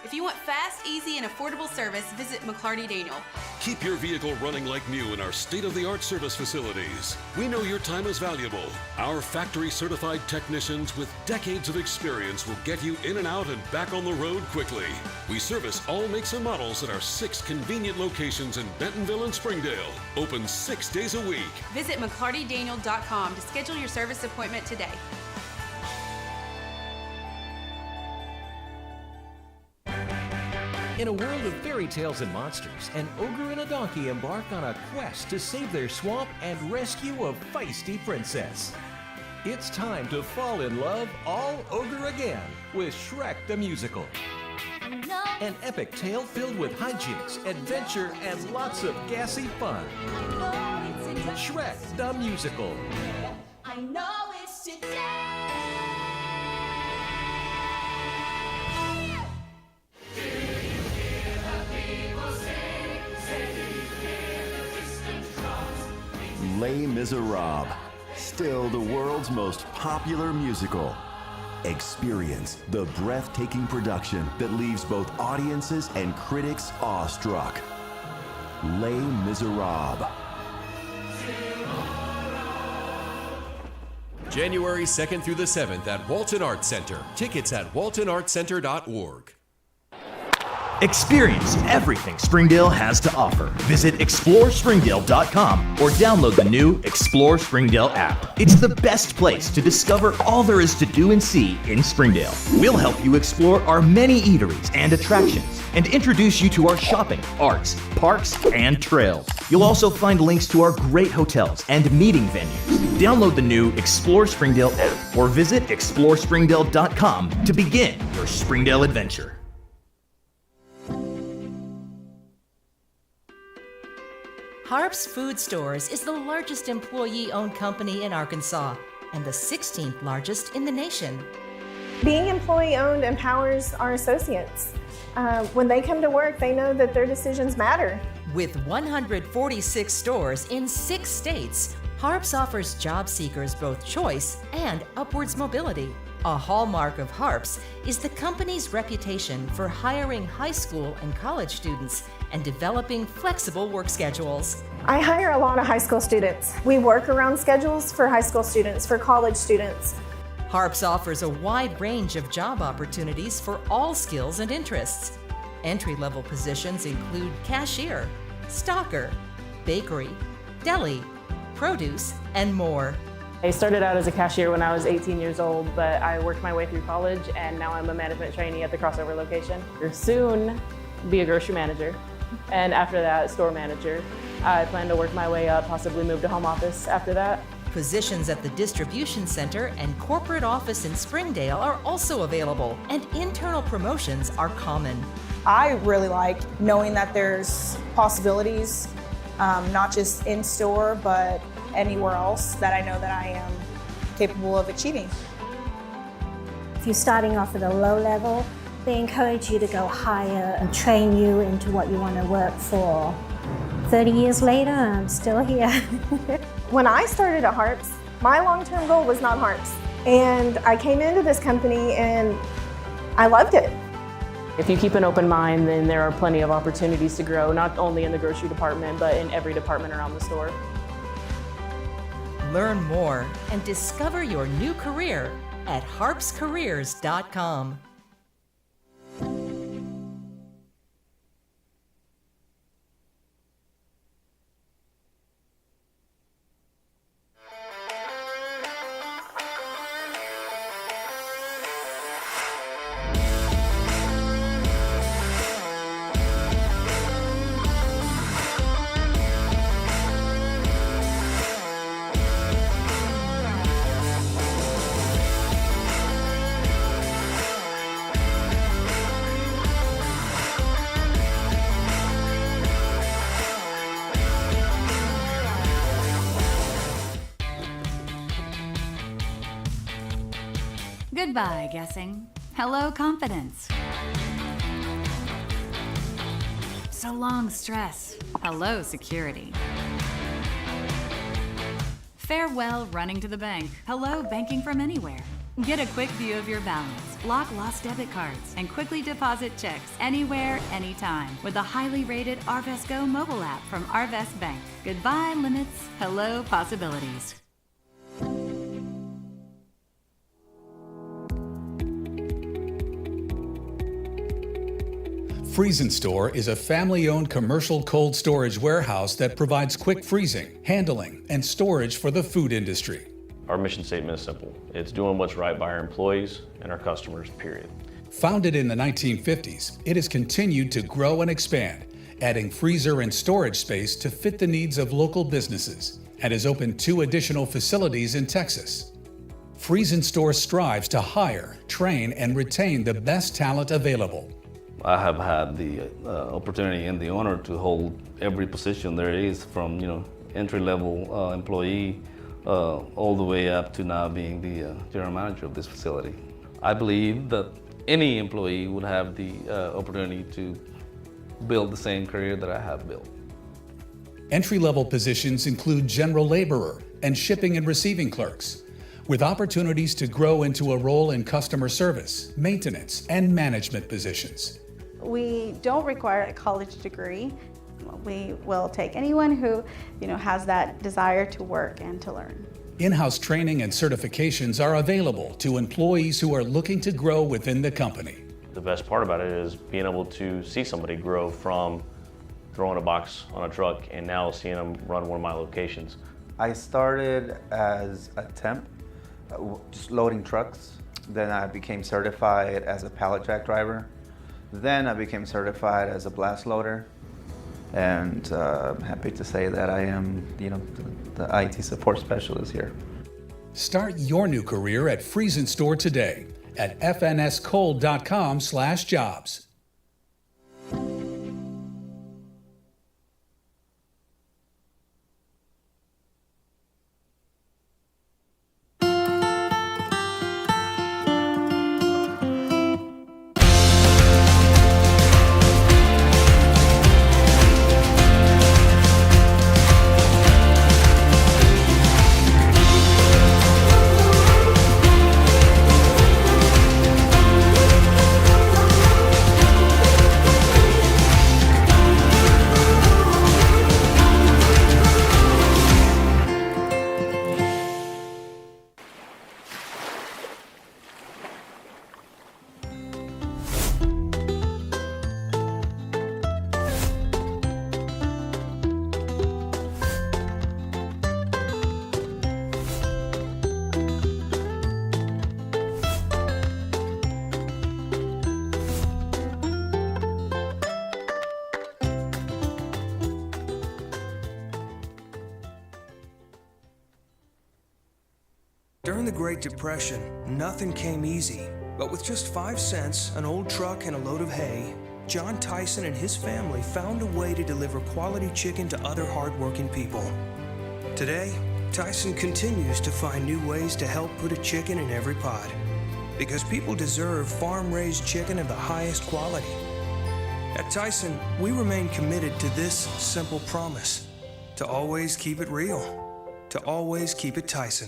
If you want fast, easy, and affordable service, visit McClarty Daniel. Keep your vehicle running like new in our state-of-the-art service facilities. We know your time is valuable. Our factory-certified technicians with decades of experience will get you in and out and back on the road quickly. We service all makes and models at our 6 convenient locations in Bentonville and Springdale. Open 6 days a week. Visit McClartyDaniel.com to schedule your service appointment today. In a world of fairy tales and monsters, an ogre and a donkey embark on a quest to save their swamp and rescue a feisty princess. It's time to fall in love all over again with Shrek the Musical. An epic tale filled with hijinks, adventure, and lots of gassy fun. Shrek the Musical. I know it's today. Les Miserables, still the world's most popular musical. Experience the breathtaking production that leaves both audiences and critics awestruck. Les Miserables. January 2nd through the 7th at Walton Arts Center. Tickets at waltonartscenter.org. Experience everything Springdale has to offer. Visit ExploreSpringdale.com or download the new Explore Springdale app. It's the best place to discover all there is to do and see in Springdale. We'll help you explore our many eateries and attractions and introduce you to our shopping, arts, parks, and trails. You'll also find links to our great hotels and meeting venues. Download the new Explore Springdale app or visit ExploreSpringdale.com to begin your Springdale adventure. Harps Food Stores is the largest employee-owned company in Arkansas and the 16th largest in the nation. Being employee-owned empowers our associates. When they come to work, they know that their decisions matter. With 146 stores in 6 states, Harps offers job seekers both choice and upwards mobility. A hallmark of Harps is the company's reputation for hiring high school and college students and developing flexible work schedules. I hire a lot of high school students. We work around schedules for high school students, for college students. Harps offers a wide range of job opportunities for all skills and interests. Entry-level positions include cashier, stocker, bakery, deli, produce, and more. I started out as a cashier when I was 18 years old, but I worked my way through college and now I'm a management trainee at the crossover location. I'll soon be a grocery manager, and after that, store manager. I plan to work my way up, possibly move to home office after that. Positions at the distribution center and corporate office in Springdale are also available, and internal promotions are common. I really like knowing that there's possibilities, not just in store, but anywhere else that I know that I am capable of achieving. If you're starting off at a low level, they encourage you to go higher and train you into what you want to work for. 30 years later, I'm still here. When I started at Harps, my long-term goal was not Harps. And I came into this company and I loved it. If you keep an open mind, then there are plenty of opportunities to grow, not only in the grocery department, but in every department around the store. Learn more and discover your new career at harpscareers.com. Goodbye, guessing. Hello, confidence. So long, stress. Hello, security. Farewell, running to the bank. Hello, banking from anywhere. Get a quick view of your balance. lock lost debit cards, and quickly deposit checks anywhere, anytime with the highly rated Arvest Go mobile app from Arvest Bank. Goodbye limits, hello possibilities. Freezen Store is a family-owned commercial cold storage warehouse that provides quick freezing, handling, and storage for the food industry. Our mission statement is simple. It's doing what's right by our employees and our customers, period. Founded in the 1950s, it has continued to grow and expand, adding freezer and storage space to fit the needs of local businesses, and has opened 2 additional facilities in Texas. Freezen Store strives to hire, train, and retain the best talent available. I have had the opportunity and the honor to hold every position there is, from entry-level employee all the way up to now being the general manager of this facility. I believe that any employee would have the opportunity to build the same career that I have built. Entry-level positions include general laborer and shipping and receiving clerks, with opportunities to grow into a role in customer service, maintenance, and management positions. We don't require a college degree. We will take anyone who, has that desire to work and to learn. In-house training and certifications are available to employees who are looking to grow within the company. The best part about it is being able to see somebody grow from throwing a box on a truck and now seeing them run one of my locations. I started as a temp, just loading trucks. Then I became certified as a pallet jack driver. Then I became certified as a blast loader. And I'm happy to say that I am, the IT support specialist here. Start your new career at Freezen Store today at fnscold.com/jobs. During the Great Depression, nothing came easy. But with just 5 cents, an old truck, and a load of hay, John Tyson and his family found a way to deliver quality chicken to other hardworking people. Today, Tyson continues to find new ways to help put a chicken in every pot. Because people deserve farm-raised chicken of the highest quality. At Tyson, we remain committed to this simple promise: to always keep it real, to always keep it Tyson.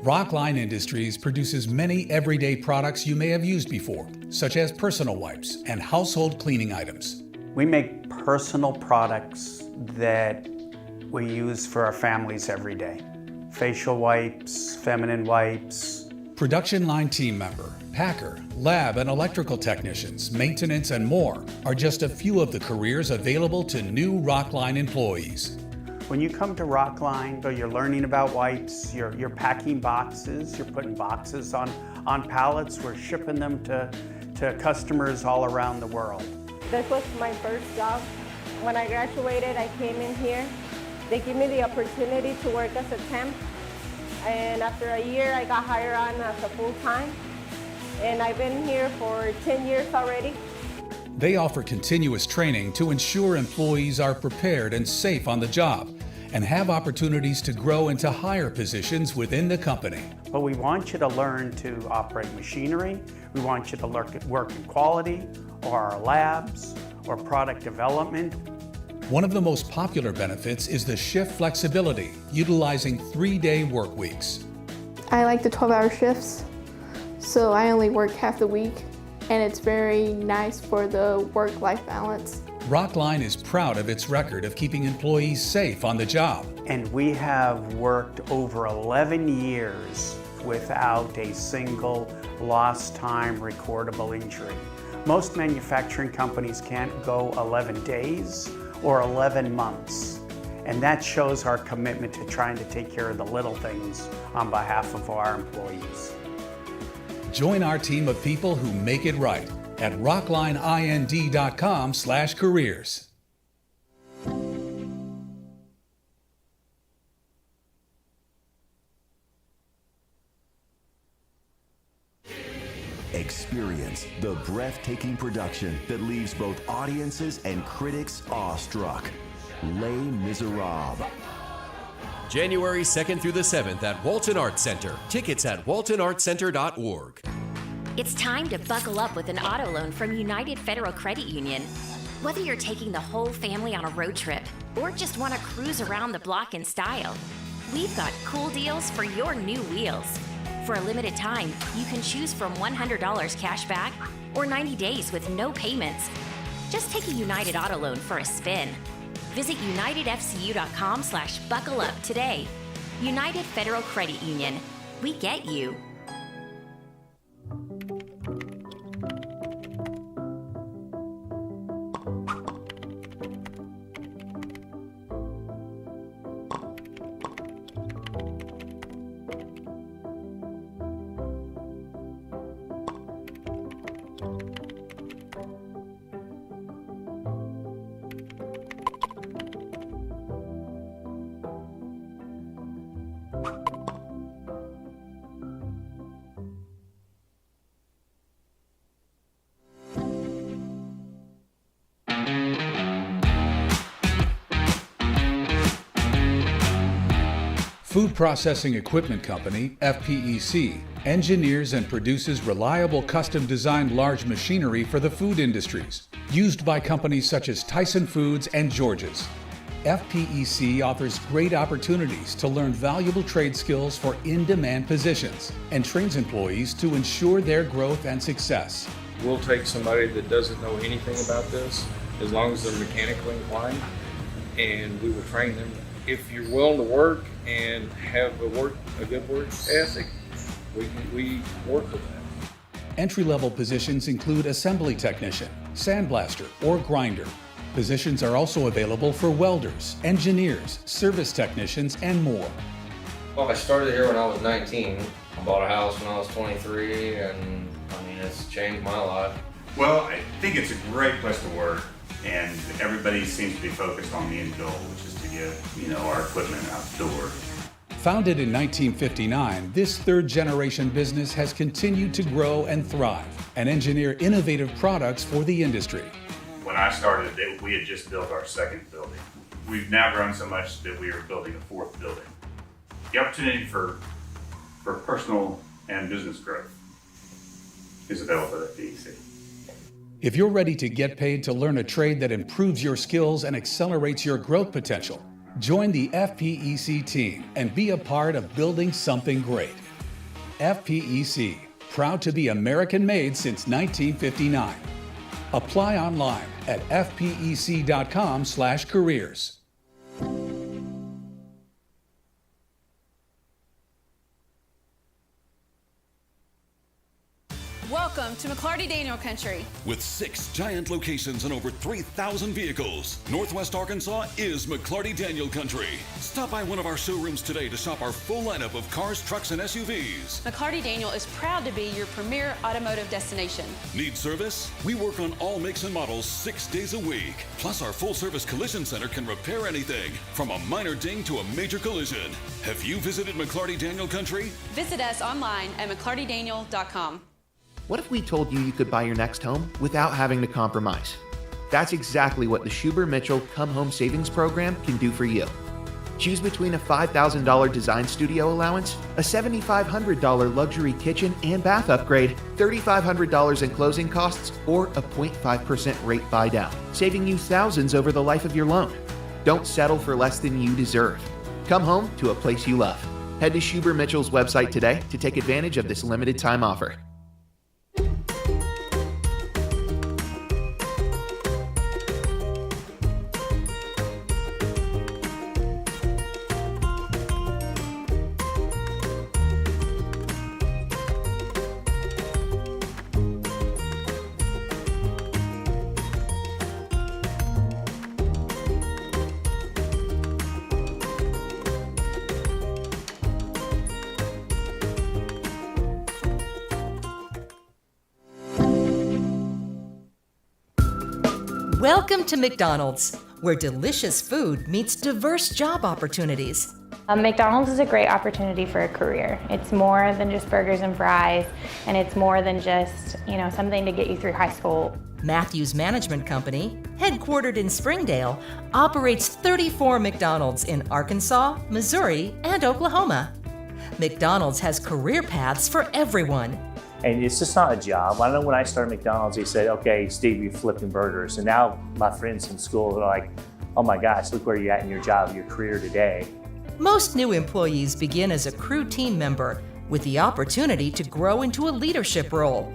Rockline Industries produces many everyday products you may have used before, such as personal wipes and household cleaning items. We make personal products that we use for our families every day. Facial wipes, feminine wipes. Production line team member, packer, lab and electrical technicians, maintenance, and more are just a few of the careers available to new Rockline employees. When you come to Rockline, you're learning about wipes, you're packing boxes, you're putting boxes on pallets, we're shipping them to customers all around the world. This was my first job. When I graduated, I came in here. They gave me the opportunity to work as a temp. And after a year, I got hired on as a full-time. And I've been here for 10 years already. They offer continuous training to ensure employees are prepared and safe on the job and have opportunities to grow into higher positions within the company. But we want you to learn to operate machinery. We want you to work in quality or our labs or product development. One of the most popular benefits is the shift flexibility, utilizing 3-day work weeks. I like the 12-hour shifts, so I only work half the week, and it's very nice for the work-life balance. Rockline is proud of its record of keeping employees safe on the job. And we have worked over 11 years without a single lost time recordable injury. Most manufacturing companies can't go 11 days or 11 months. And that shows our commitment to trying to take care of the little things on behalf of our employees. Join our team of people who make it right at rocklineind.com/careers. Experience the breathtaking production that leaves both audiences and critics awestruck. Les Miserables. January 2nd through the 7th at Walton Arts Center. Tickets at waltonartscenter.org. It's time to buckle up with an auto loan from United Federal Credit Union. Whether you're taking the whole family on a road trip or just want to cruise around the block in style, we've got cool deals for your new wheels. For a limited time, you can choose from $100 cash back or 90 days with no payments. Just take a United auto loan for a spin. Visit unitedfcu.com/buckleup today. United Federal Credit Union. We get you. Food Processing Equipment Company, FPEC, engineers and produces reliable custom-designed large machinery for the food industries, used by companies such as Tyson Foods and George's. FPEC offers great opportunities to learn valuable trade skills for in-demand positions and trains employees to ensure their growth and success. We'll take somebody that doesn't know anything about this, as long as they're mechanically inclined, and we will train them. If you're willing to work and have a good work ethic, we work with that. Entry-level positions include assembly technician, sandblaster, or grinder. Positions are also available for welders, engineers, service technicians, and more. Well, I started here when I was 19. I bought a house when I was 23, and it's changed my life. Well, I think it's a great place to work, and everybody seems to be focused on the end goal, which is to get, our equipment out the door. Founded in 1959, this third-generation business has continued to grow and thrive and engineer innovative products for the industry. When I started, we had just built our second building. We've now grown so much that we are building a fourth building. The opportunity for personal and business growth is available at FPEC. If you're ready to get paid to learn a trade that improves your skills and accelerates your growth potential, join the FPEC team and be a part of building something great. FPEC, proud to be American-made since 1959. Apply online at fpec.com/careers. Welcome to McClarty Daniel Country. With 6 giant locations and over 3,000 vehicles, Northwest Arkansas is McClarty Daniel Country. Stop by one of our showrooms today to shop our full lineup of cars, trucks, and SUVs. McClarty Daniel is proud to be your premier automotive destination. Need service? We work on all makes and models 6 days a week. Plus, our full-service collision center can repair anything, from a minor ding to a major collision. Have you visited McClarty Daniel Country? Visit us online at mcclartydaniel.com. What if we told you could buy your next home without having to compromise? That's exactly what the Schuber-Mitchell Come Home Savings Program can do for you. Choose between a $5,000 design studio allowance, a $7,500 luxury kitchen and bath upgrade, $3,500 in closing costs, or a 0.5% rate buy down, saving you thousands over the life of your loan. Don't settle for less than you deserve. Come home to a place you love. Head to Schuber Mitchell's website today to take advantage of this limited time offer. Welcome to McDonald's, where delicious food meets diverse job opportunities. McDonald's is a great opportunity for a career. It's more than just burgers and fries, and it's more than just, something to get you through high school. Matthews Management Company, headquartered in Springdale, operates 34 McDonald's in Arkansas, Missouri, and Oklahoma. McDonald's has career paths for everyone. And it's just not a job. I know when I started McDonald's, they said, okay, Steve, you're flipping burgers. And now my friends in school are like, oh my gosh, look where you're at in your job, your career today. Most new employees begin as a crew team member with the opportunity to grow into a leadership role.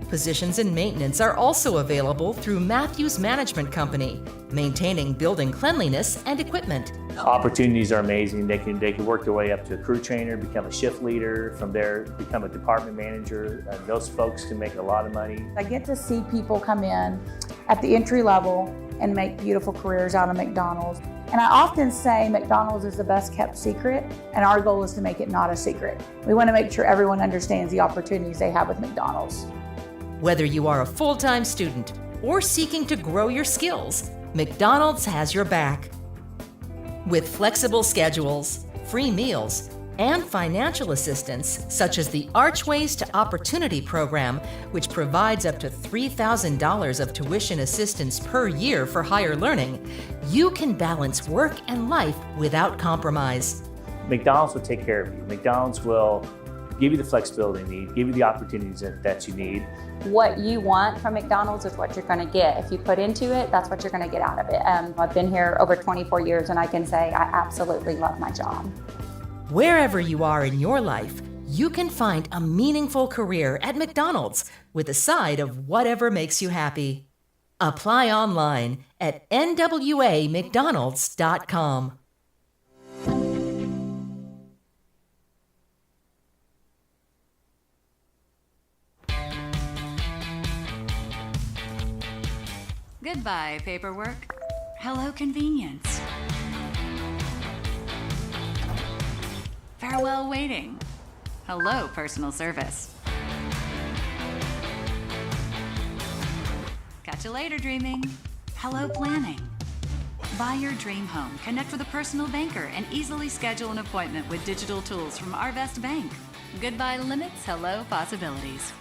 Positions in maintenance are also available through Matthews Management Company, maintaining building cleanliness and equipment. Opportunities are amazing. They can work their way up to a crew trainer, become a shift leader, from there become a department manager. Those folks can make a lot of money. I get to see people come in at the entry level and make beautiful careers out of McDonald's. And I often say McDonald's is the best kept secret, and our goal is to make it not a secret. We want to make sure everyone understands the opportunities they have with McDonald's. Whether you are a full-time student or seeking to grow your skills, McDonald's has your back. With flexible schedules, free meals, and financial assistance, such as the Archways to Opportunity program, which provides up to $3,000 of tuition assistance per year for higher learning, you can balance work and life without compromise. McDonald's will take care of you. McDonald's will give you the flexibility you need, give you the opportunities that you need. What you want from McDonald's is what you're going to get. If you put into it, that's what you're going to get out of it. I've been here over 24 years and I can say I absolutely love my job. Wherever you are in your life, you can find a meaningful career at McDonald's with a side of whatever makes you happy. Apply online at nwamcdonalds.com. Goodbye, paperwork. Hello, convenience. Farewell, waiting. Hello, personal service. Catch you later, dreaming. Hello, planning. Buy your dream home, connect with a personal banker, and easily schedule an appointment with digital tools from Arvest Bank. Goodbye limits, hello possibilities.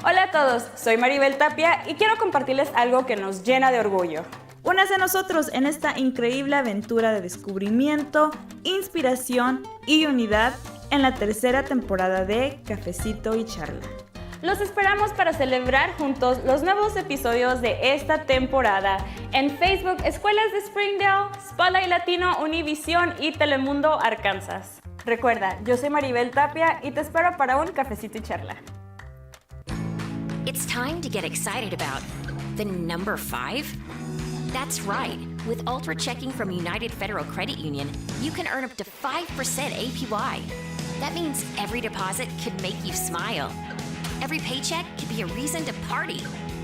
Hola a todos, soy Maribel Tapia y quiero compartirles algo que nos llena de orgullo. Únase a nosotros en esta increíble aventura de descubrimiento, inspiración y unidad en la tercera temporada de Cafecito y Charla. Los esperamos para celebrar juntos los nuevos episodios de esta temporada en Facebook, Escuelas de Springdale, Spotlight Latino, Univisión y Telemundo Arkansas. Recuerda, yo soy Maribel Tapia y te espero para un Cafecito y Charla. It's time to get excited about the number 5. That's right. With Ultra Checking from United Federal Credit Union, you can earn up to 5% APY. That means every deposit could make you smile. Every paycheck could be a reason to party.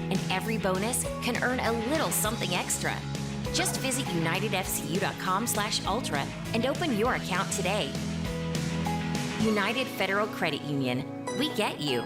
And every bonus can earn a little something extra. Just visit unitedfcu.com/ultra and open your account today. United Federal Credit Union. We get you.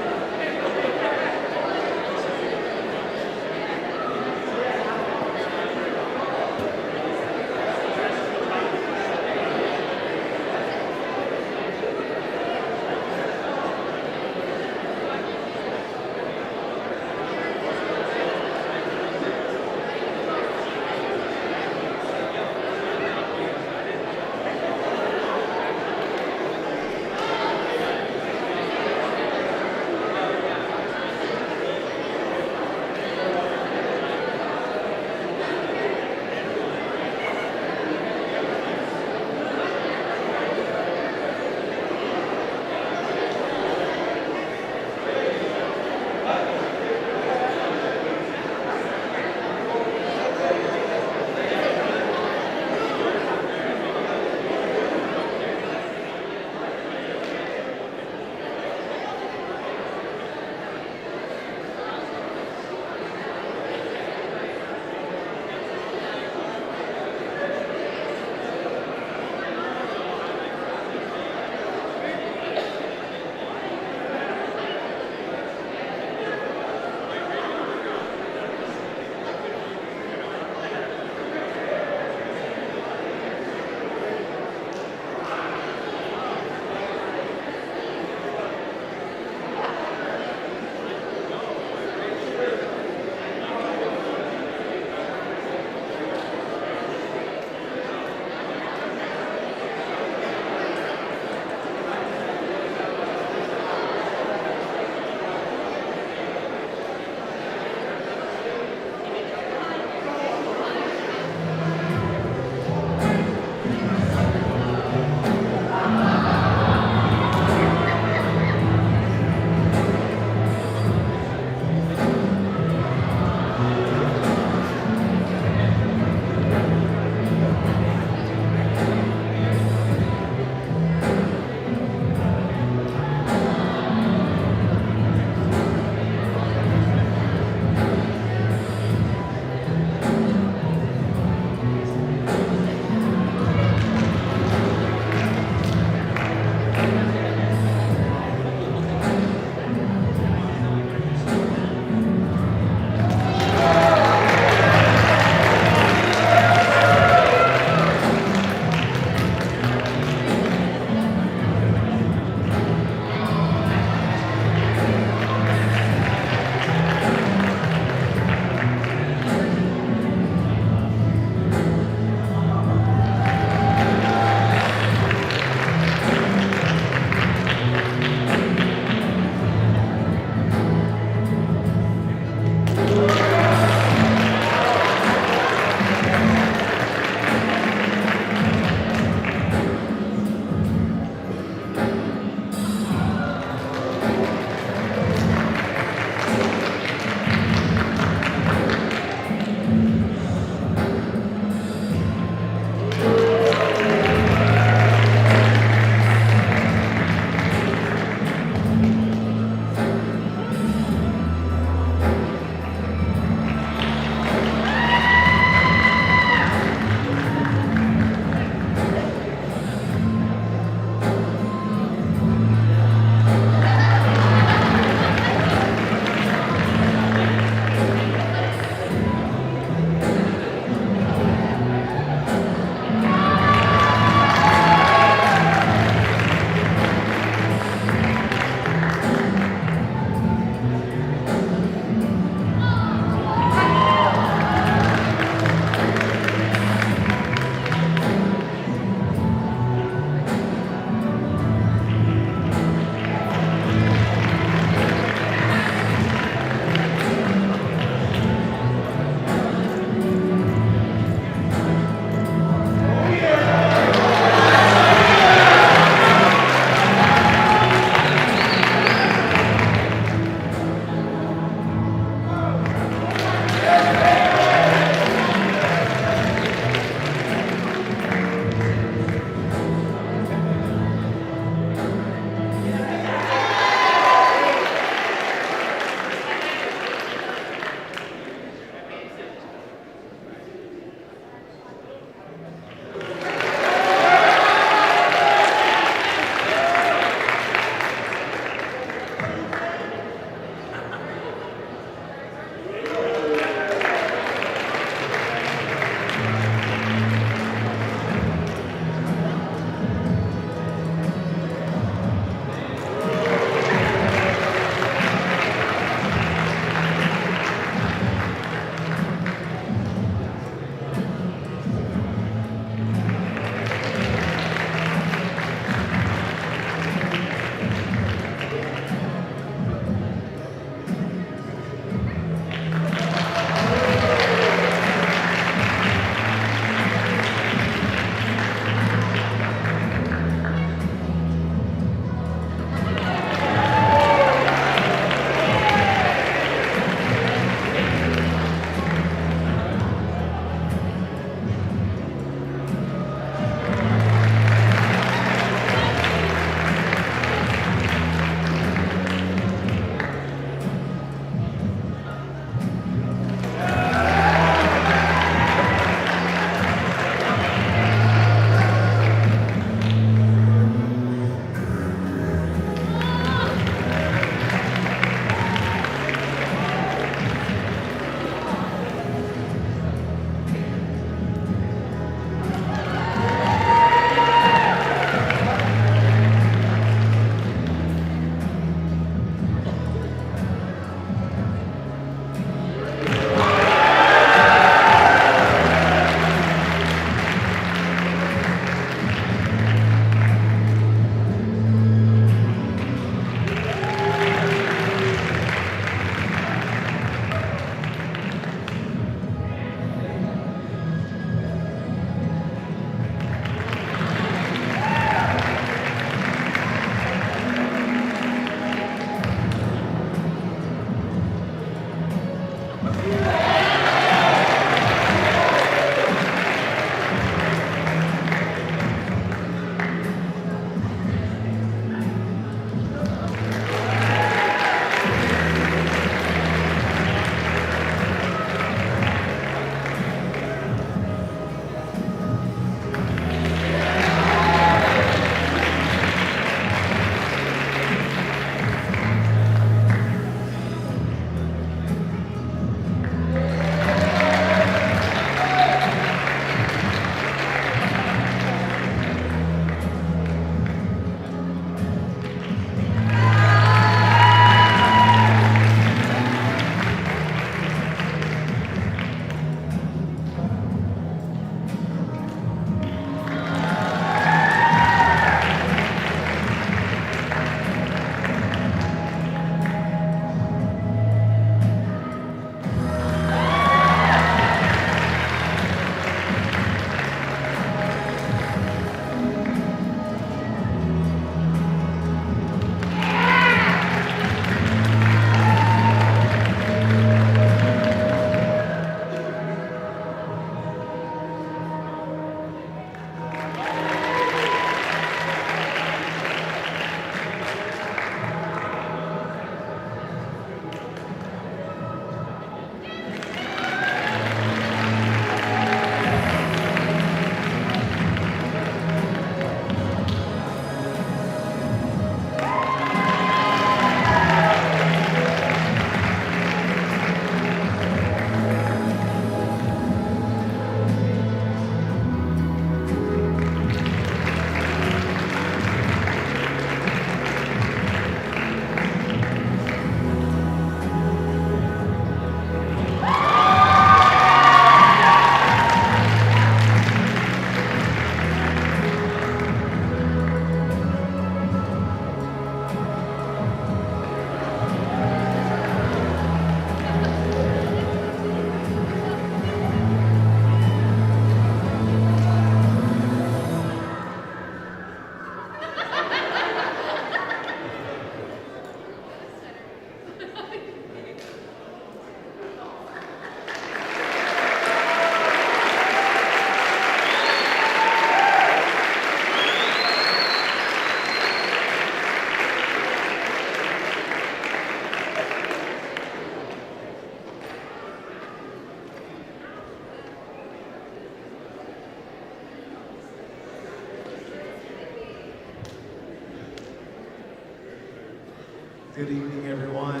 Good evening, everyone.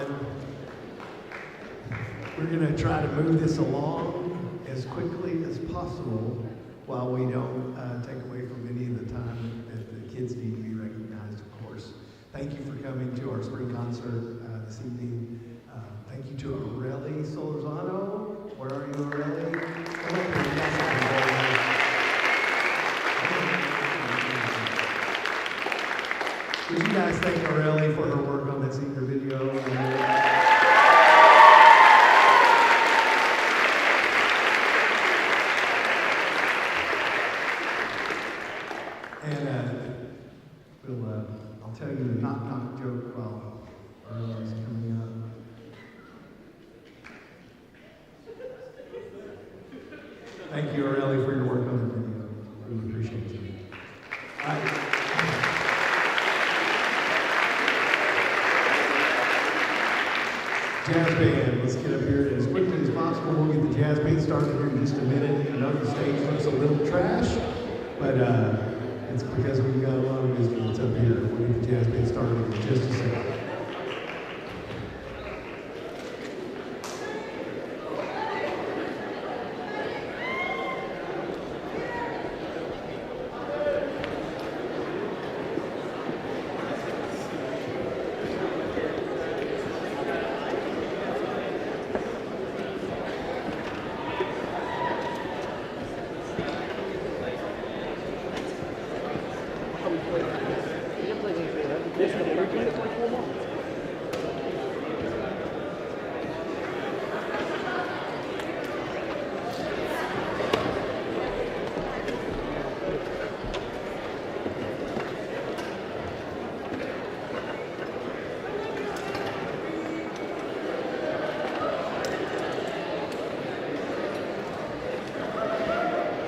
We're going to try to move this along as quickly as possible while we don't take away from any of the time that the kids need to be recognized, of course. Thank you for coming to our spring concert this evening. Thank you to Aurelie Solorzano. Where are you, Aurelie? Come up here. Would you guys thank Aurelie for her work on that senior video? And I'll tell you a knock-knock joke while Aurelie's coming up. Thank you, Aurelie, for your work on the video. Really appreciate you. All right. Jazz band, let's get up here as quickly as possible. We'll get the jazz band started here in just a minute. I know the stage looks a little trash, but it's because we've got a lot of visitors up here. We'll get the jazz band started in just a second.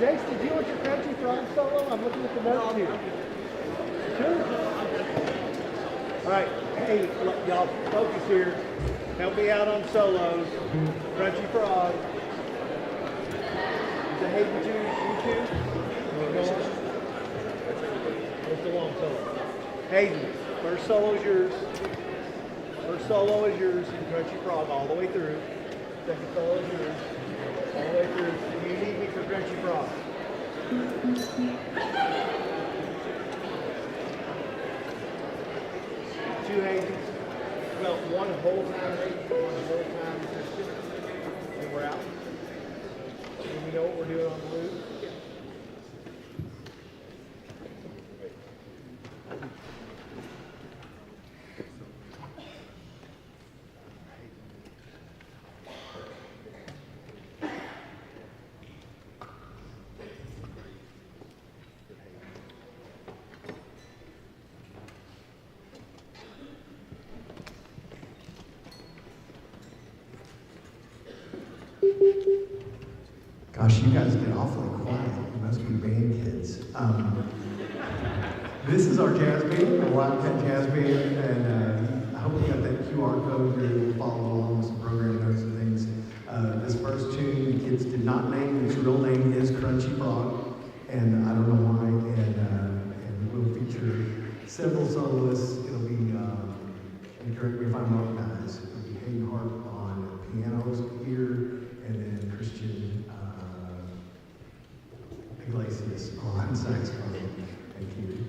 Jace, did you want your country frog solo? I'm looking at the notes here. Sure. All right, hey, y'all, focus here. Help me out on solos. Crunchy frog. Is it Hayden you two? What's the long solo? Hayden, first solo is yours. First solo is yours in Crunchy Frog all the way through. Second solo is yours. All the way through. You need me for Crunchy Frog. Two Haydens. Well, one whole time Hayden, one whole time Christian. And we're out. And we know what we're doing on the loop. Gosh, you guys get awfully quiet. You must be band kids. This is our jazz band, our Wildcat Jazz Band, and I hope you got that QR code to follow along with some program notes and things. This first tune, the kids did not name. Its real name is Crunchy Frog, and I don't know why. And we'll feature several soloists. It'll be, and correct me if I'm wrong, guys. It'll be Hayden Harp on pianos here, and then Christian Iglesias on saxophone. Thank you.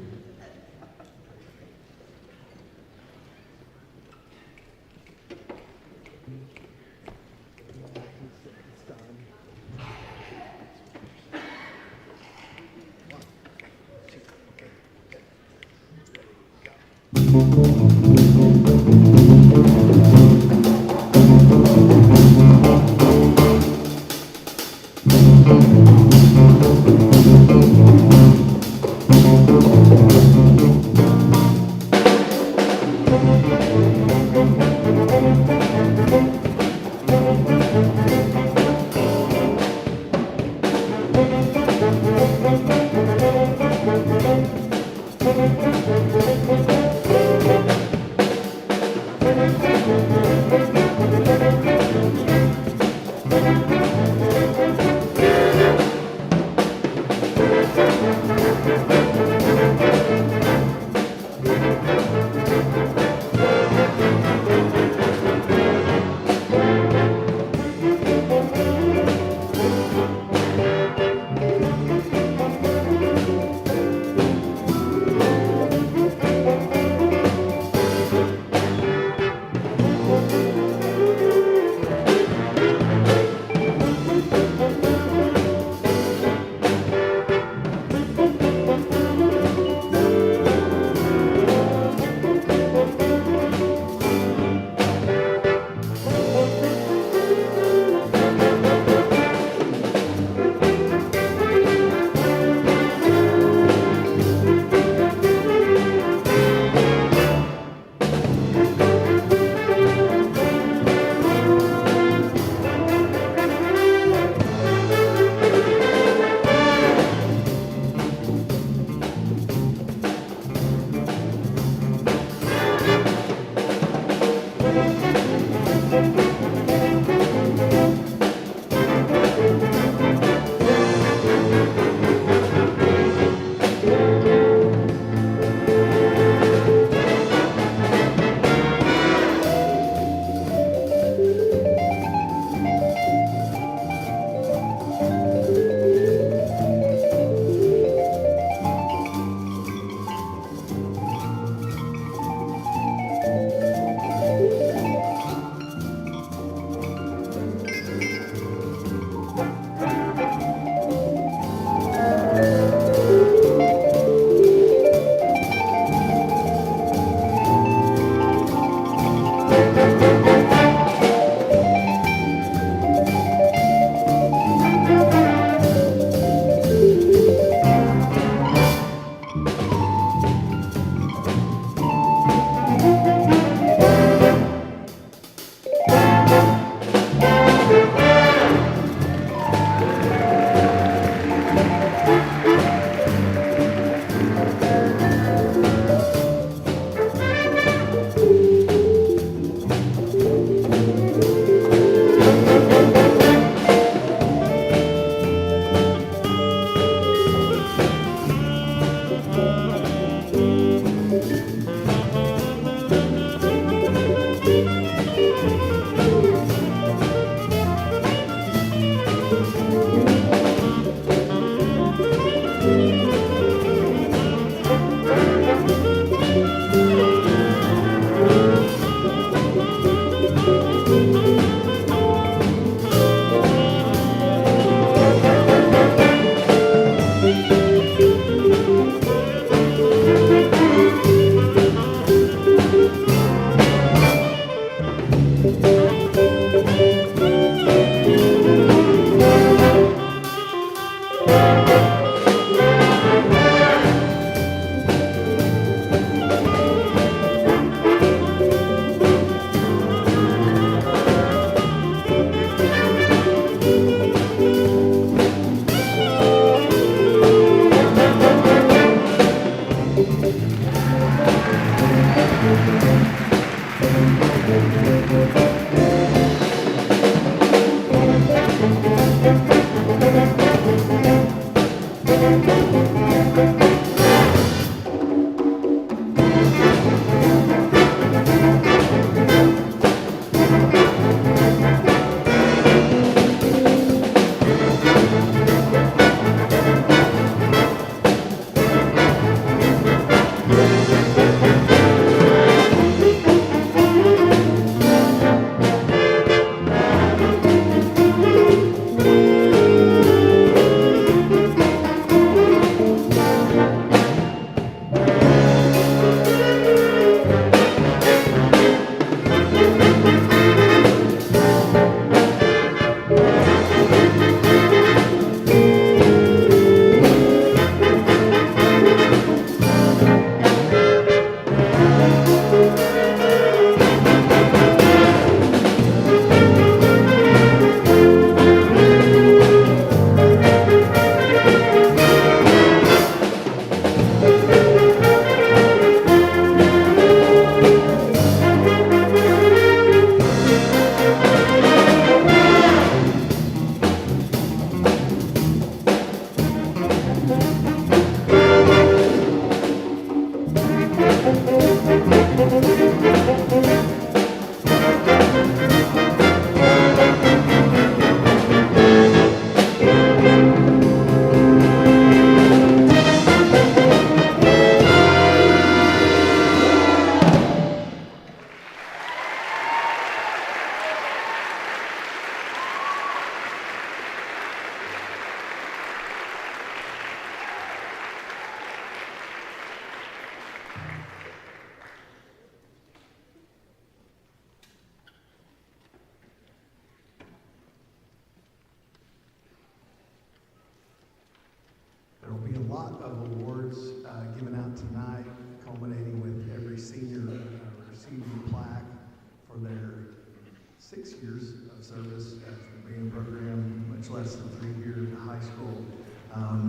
service at the band program, much less than 3 here in high school.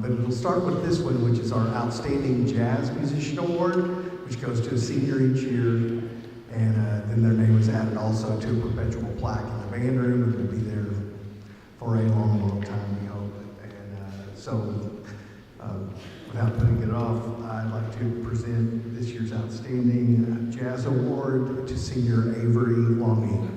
But we'll start with this one, which is our Outstanding Jazz Musician Award, which goes to a senior each year. And then their name is added also to a perpetual plaque in the band room, and will be there for a long, long time, we hope. And so, without putting it off, I'd like to present this year's Outstanding Jazz Award to senior Avery Longing.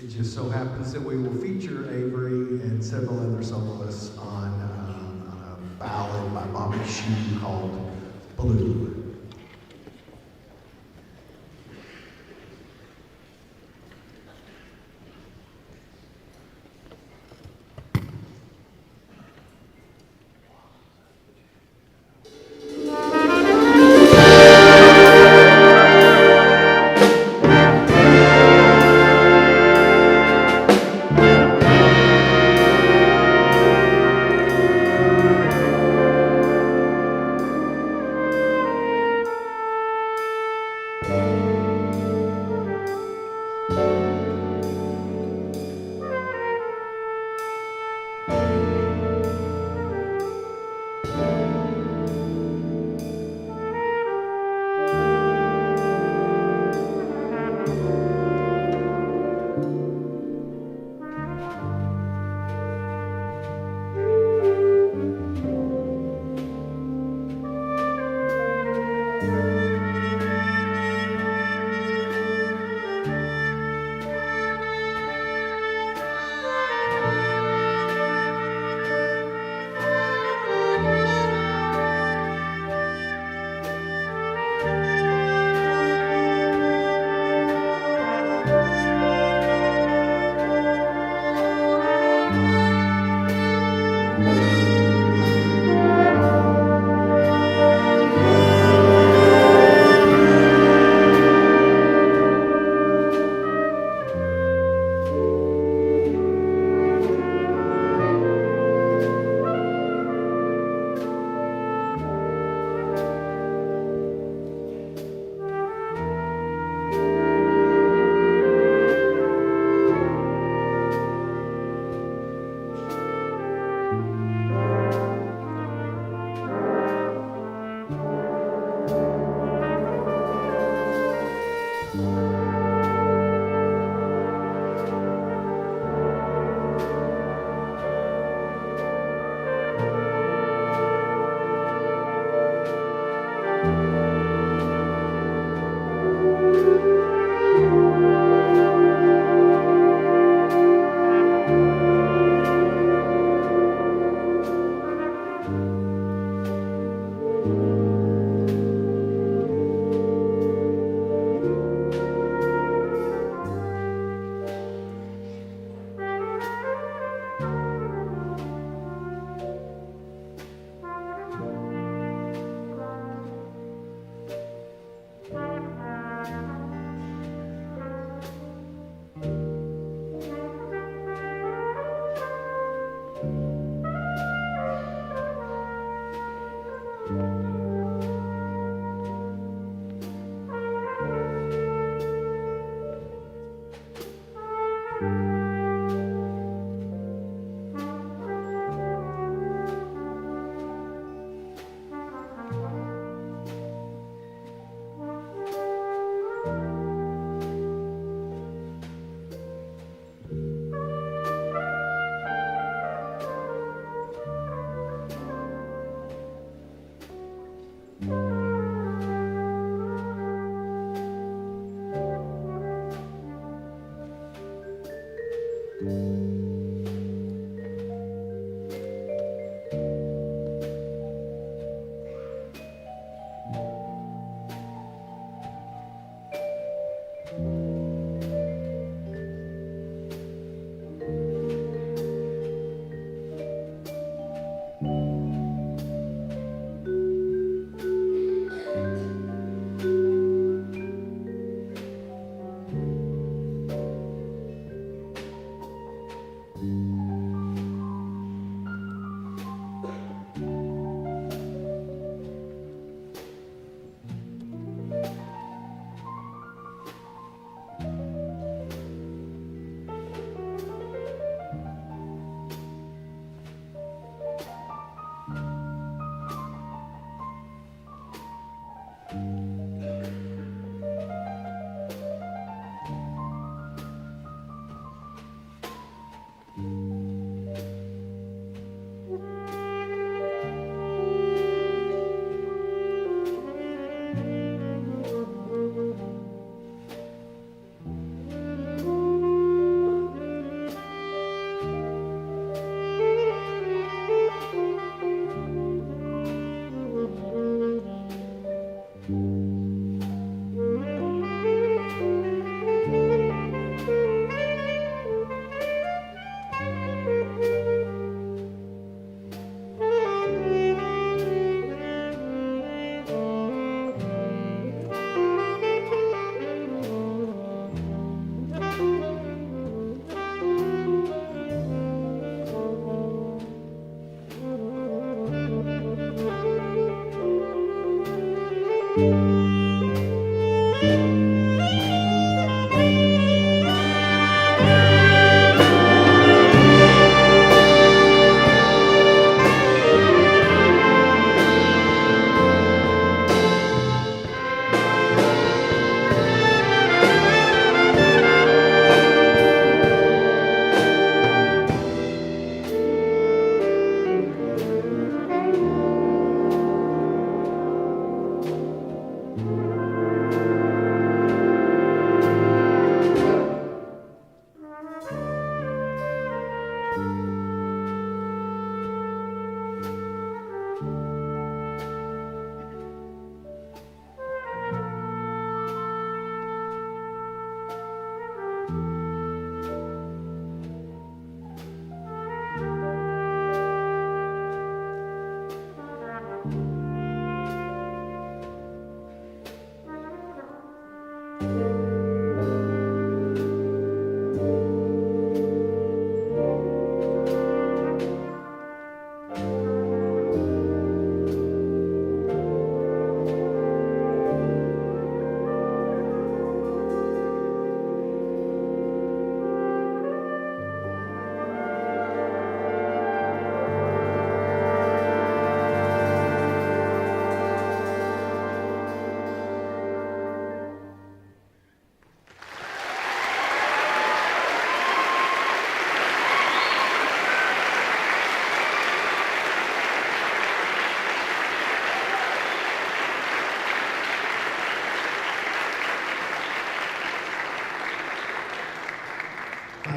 It just so happens that we will feature Avery and several other soloists on a ballad by Bobby Shue called Blue.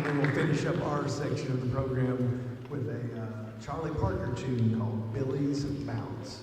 And we'll finish up our section of the program with a Charlie Parker tune called Billy's Bounce.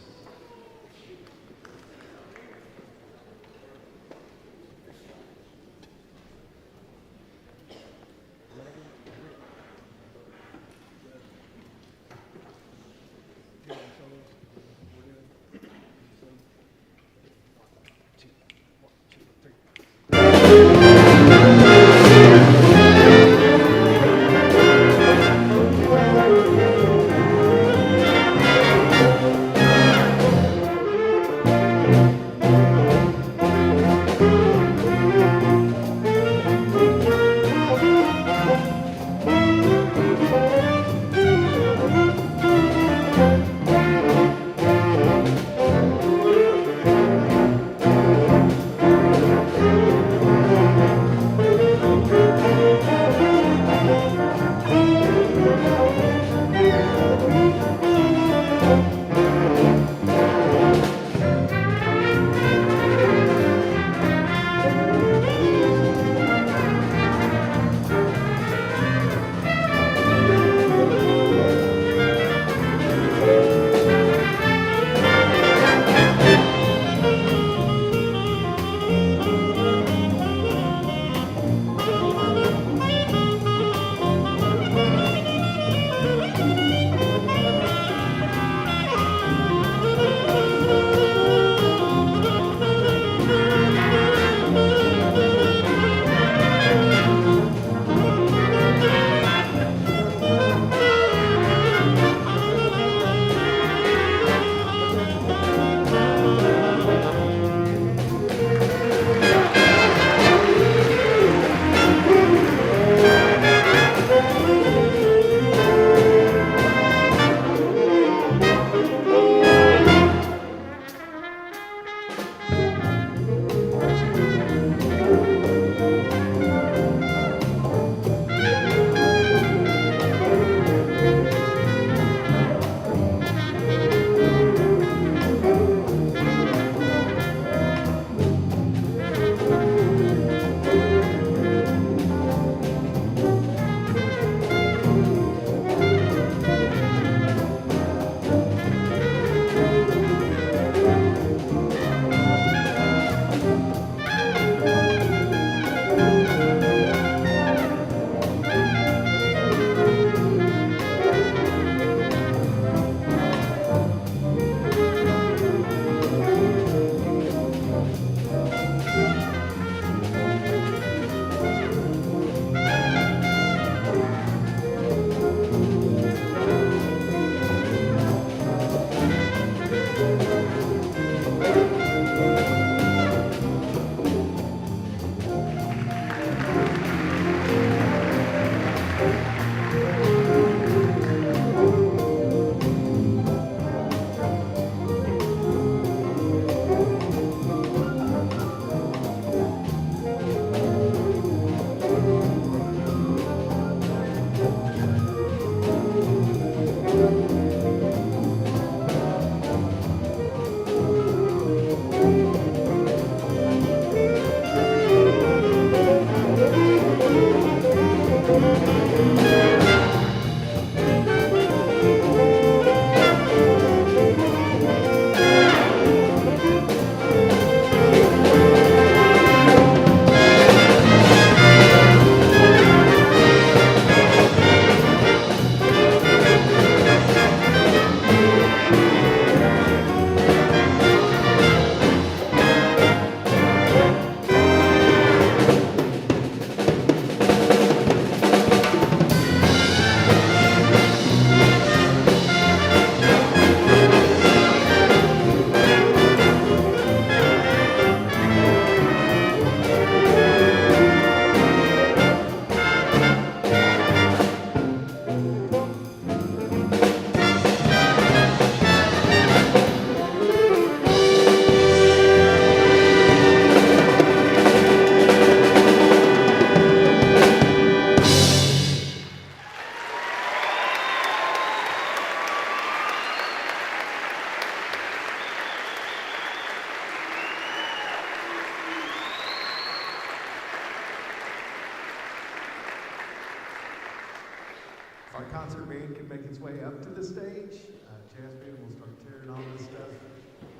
our concert band can make its way up to the stage, jazz band will start tearing all this stuff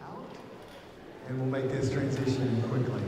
out, and we'll make this transition quickly.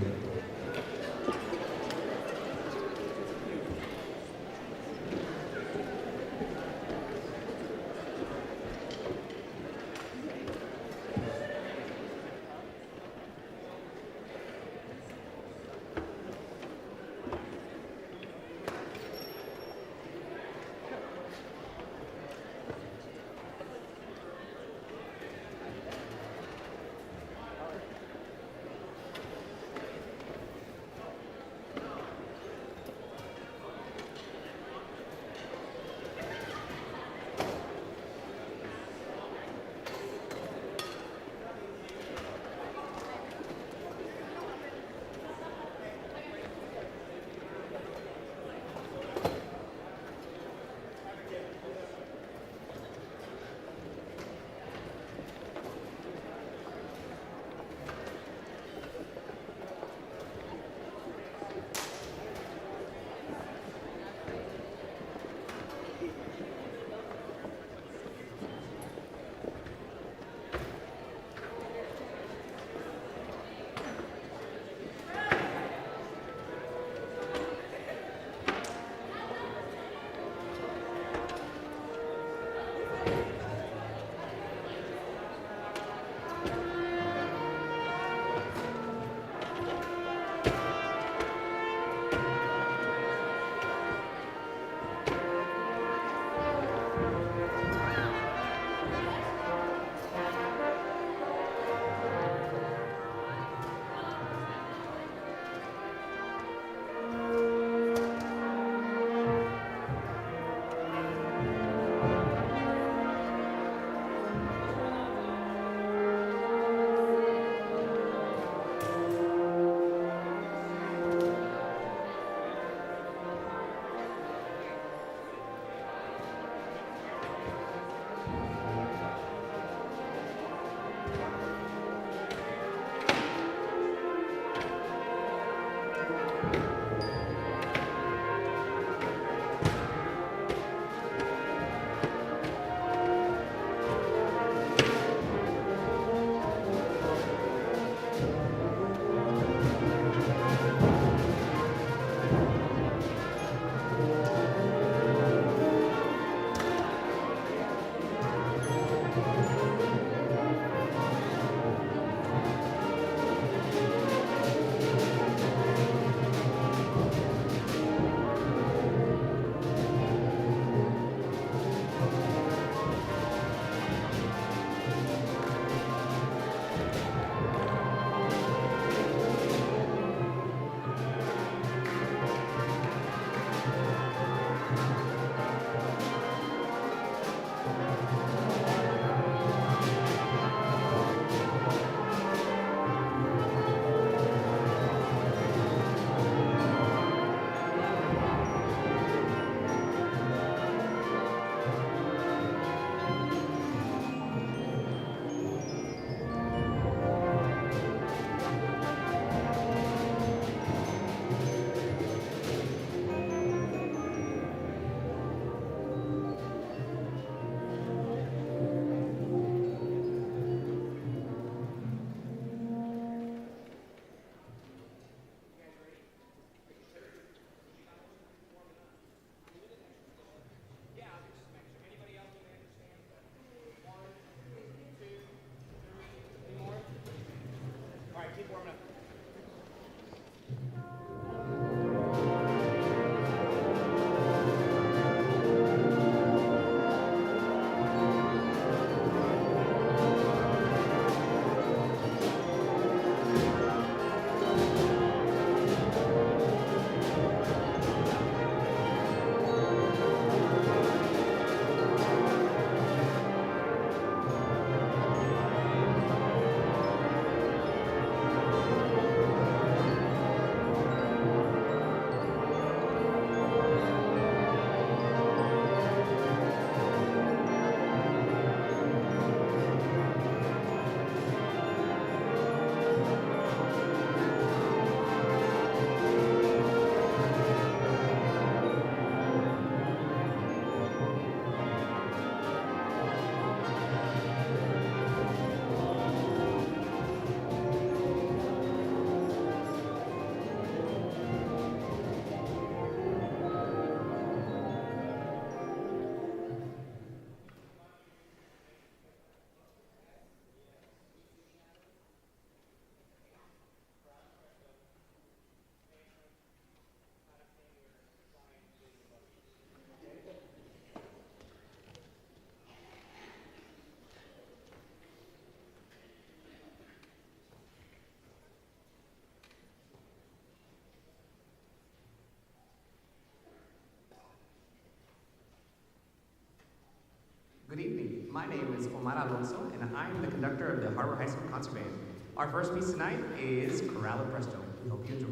My name is Omar Alonso, and I'm the conductor of the Har-Ber High School Concert Band. Our first piece tonight is Corral of Presto. We hope you enjoy.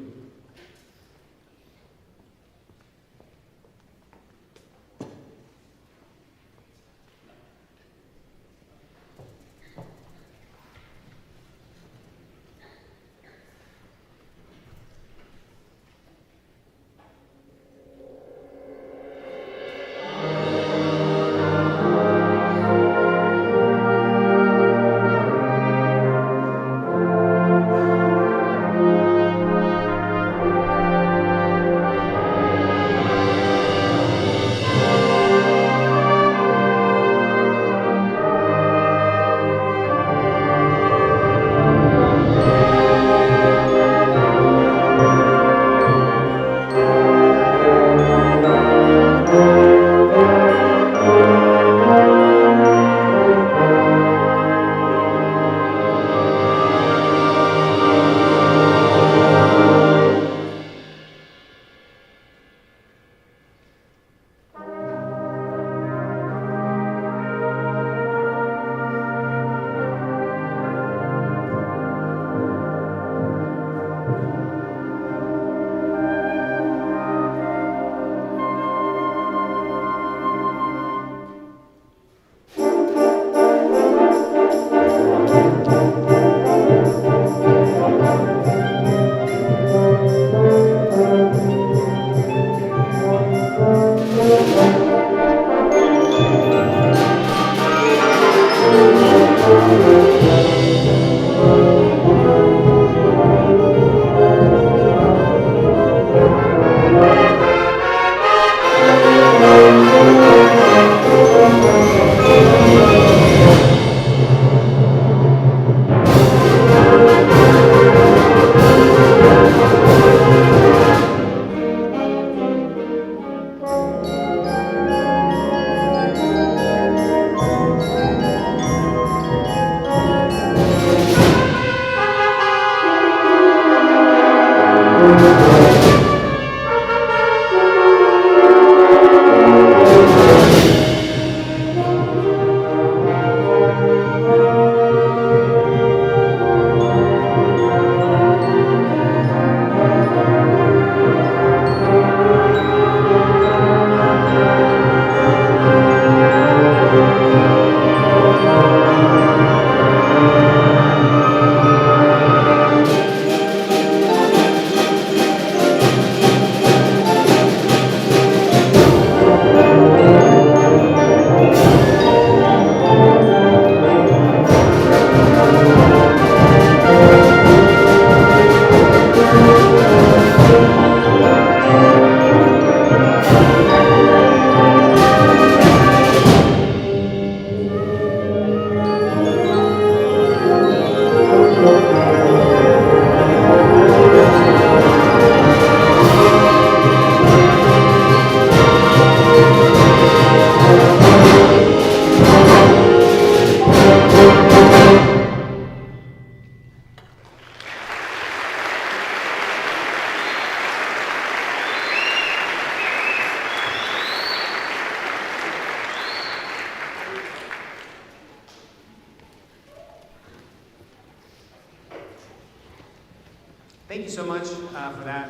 Thank you so much for that.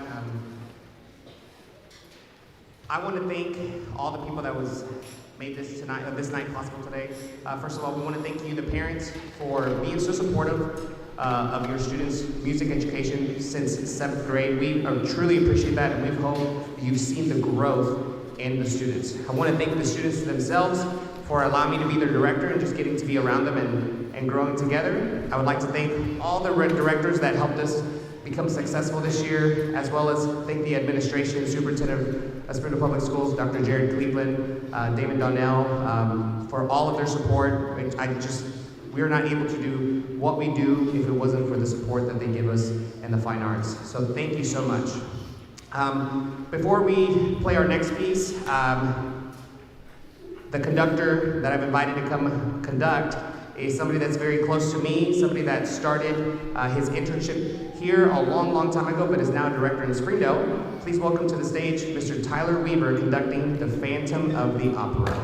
I want to thank all the people that made this night possible today. First of all, we want to thank you, the parents, for being so supportive of your students' music education since 7th grade. We truly appreciate that, and we hope you've seen the growth in the students. I want to thank the students themselves for allowing me to be their director and just getting to be around them and growing together. I would like to thank all the directors that helped us become successful this year, as well as thank the administration, superintendent of Springdale Public Schools, Dr. Jared Cleveland, David Donnell, for all of their support. We are not able to do what we do if it wasn't for the support that they give us in the fine arts. So thank you so much. Before we play our next piece, the conductor that I've invited to come conduct is somebody that's very close to me, somebody that started his internship here a long, long time ago, but is now a director in Springdale. Please welcome to the stage Mr. Tyler Weaver conducting The Phantom of the Opera.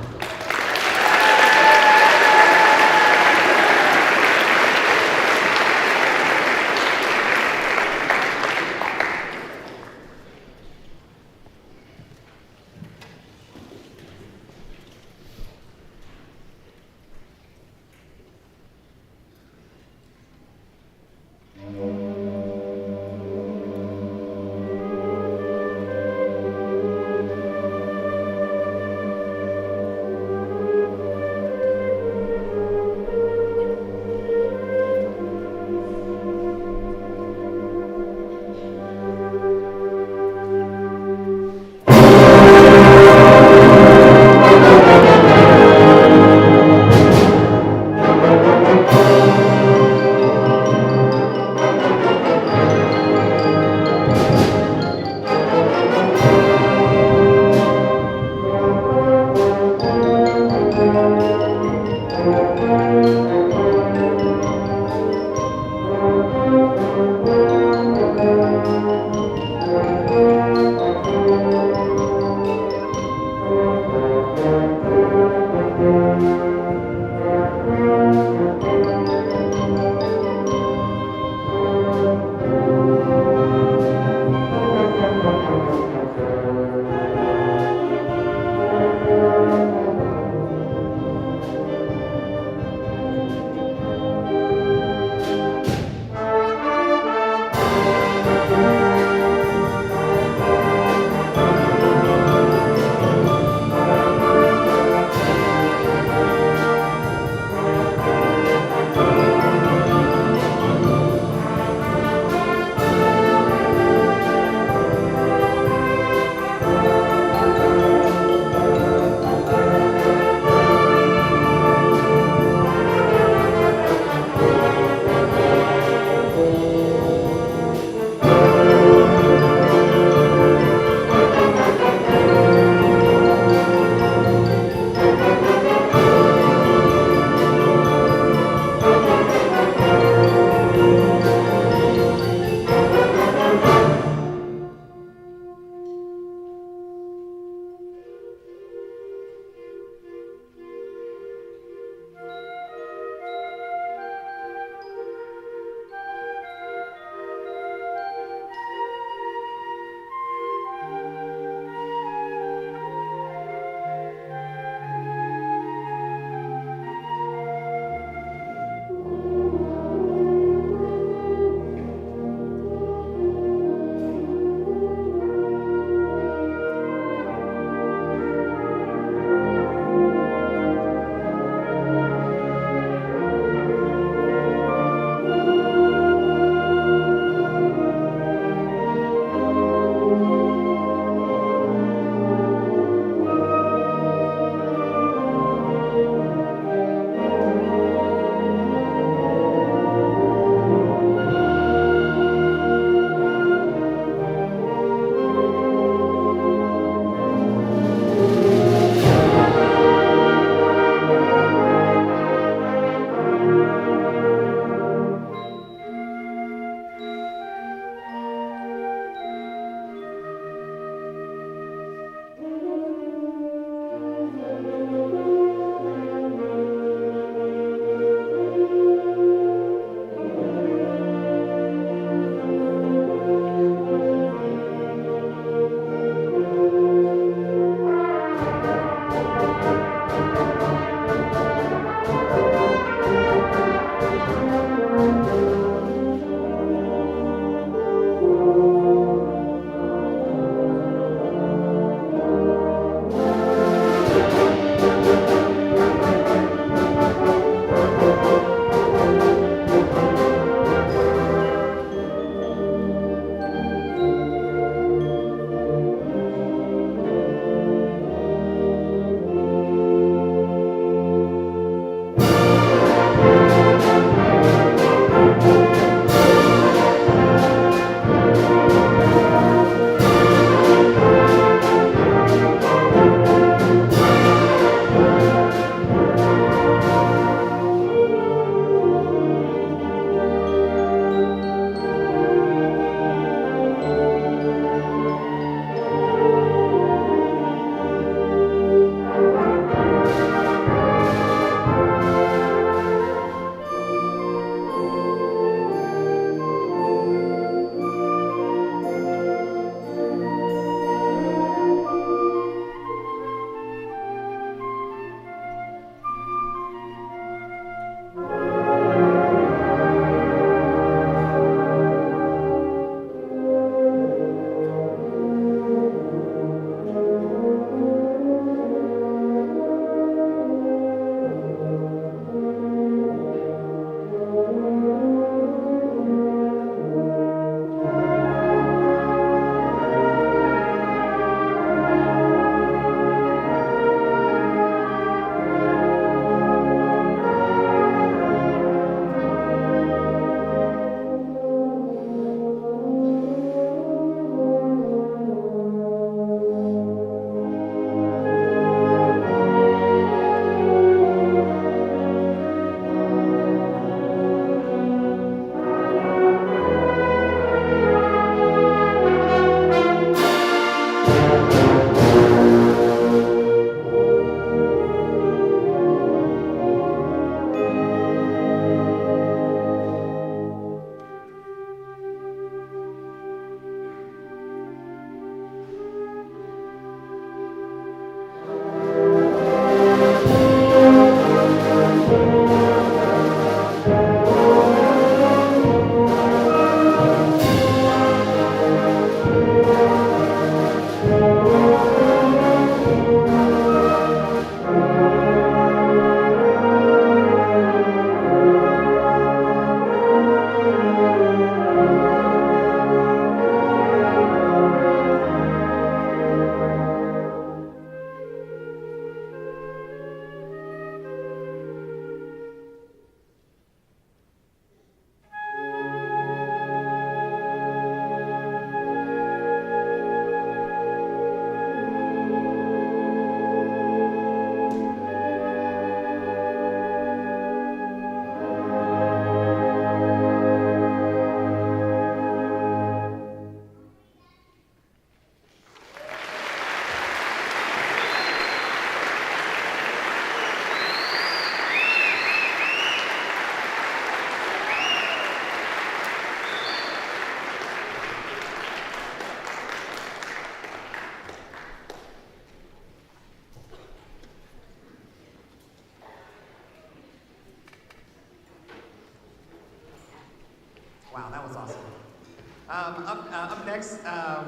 Up next,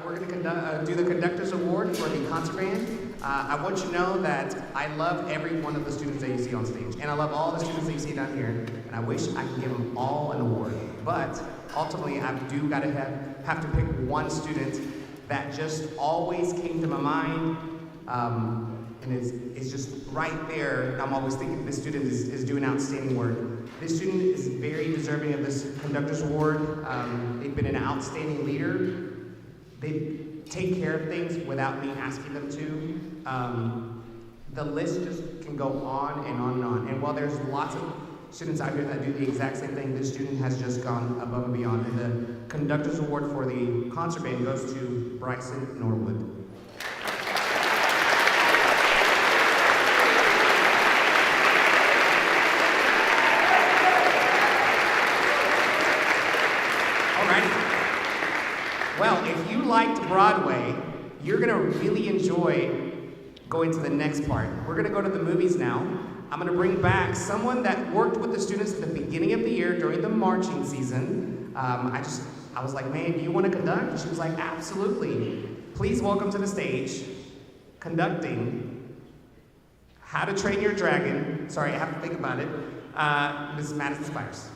we're going to do the Conductors Award for the concert band. I want you to know that I love every one of the students that you see on stage, and I love all the students that you see down here, and I wish I could give them all an award. But ultimately, I do got to have to pick one student that just always came to my mind, and it's just right there. I'm always thinking this student is doing outstanding work. This student is very deserving of this Conductor's Award. They've been an outstanding leader. They take care of things without me asking them to. The list just can go on and on and on. And while there's lots of students out here that do the exact same thing, this student has just gone above and beyond. And the Conductor's Award for the concert band goes to Bryson Norwood. Well, if you liked Broadway, you're gonna really enjoy going to the next part. We're gonna go to the movies now. I'm gonna bring back someone that worked with the students at the beginning of the year during the marching season. I was like, man, do you wanna conduct? And she was like, absolutely. Please welcome to the stage, conducting How to Train Your Dragon. Sorry, I have to think about it. Mrs. Madison Spires.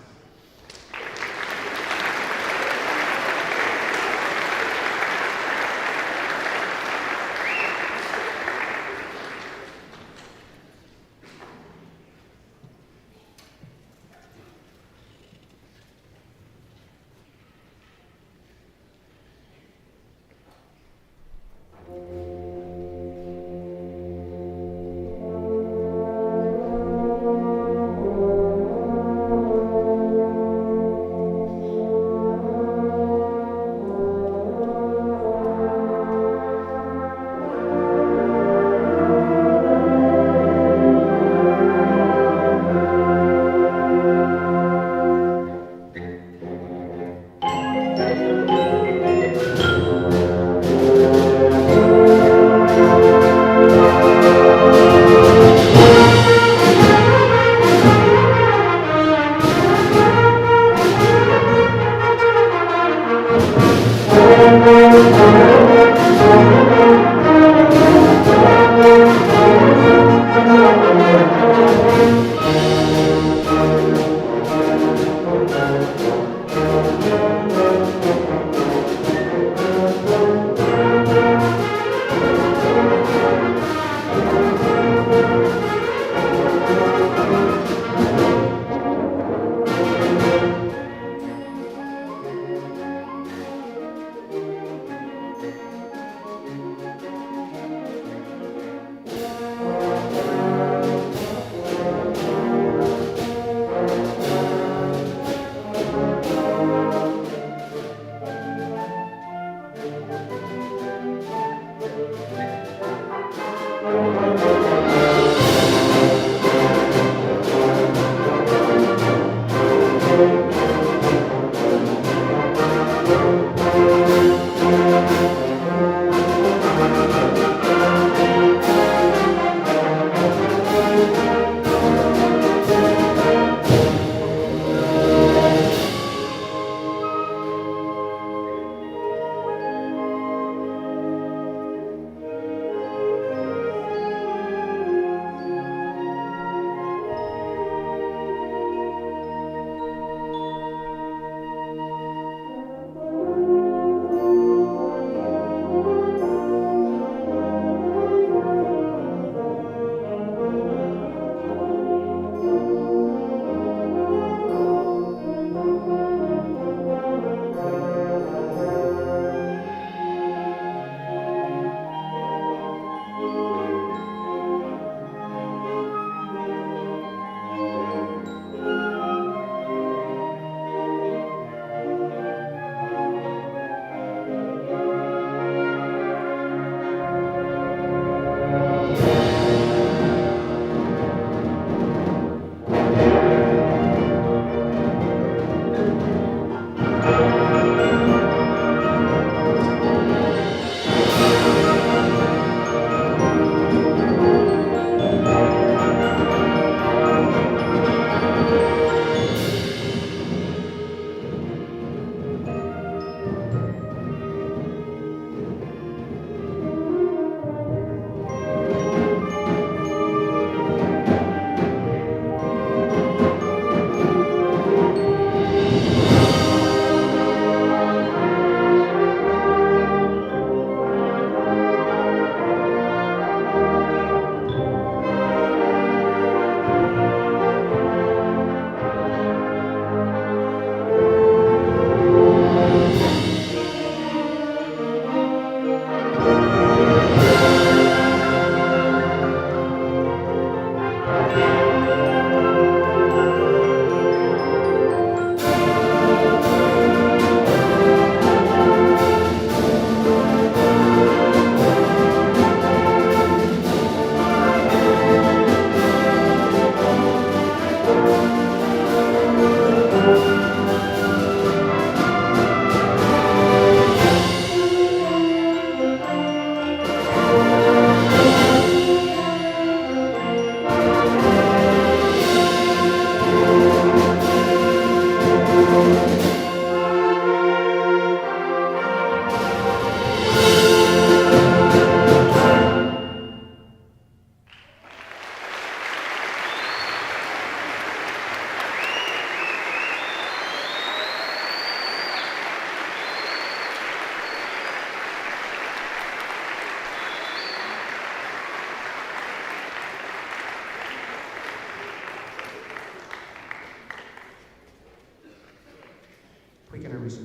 sir.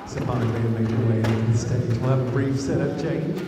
Symphonic band, make your way into the stage. We'll have a brief setup change.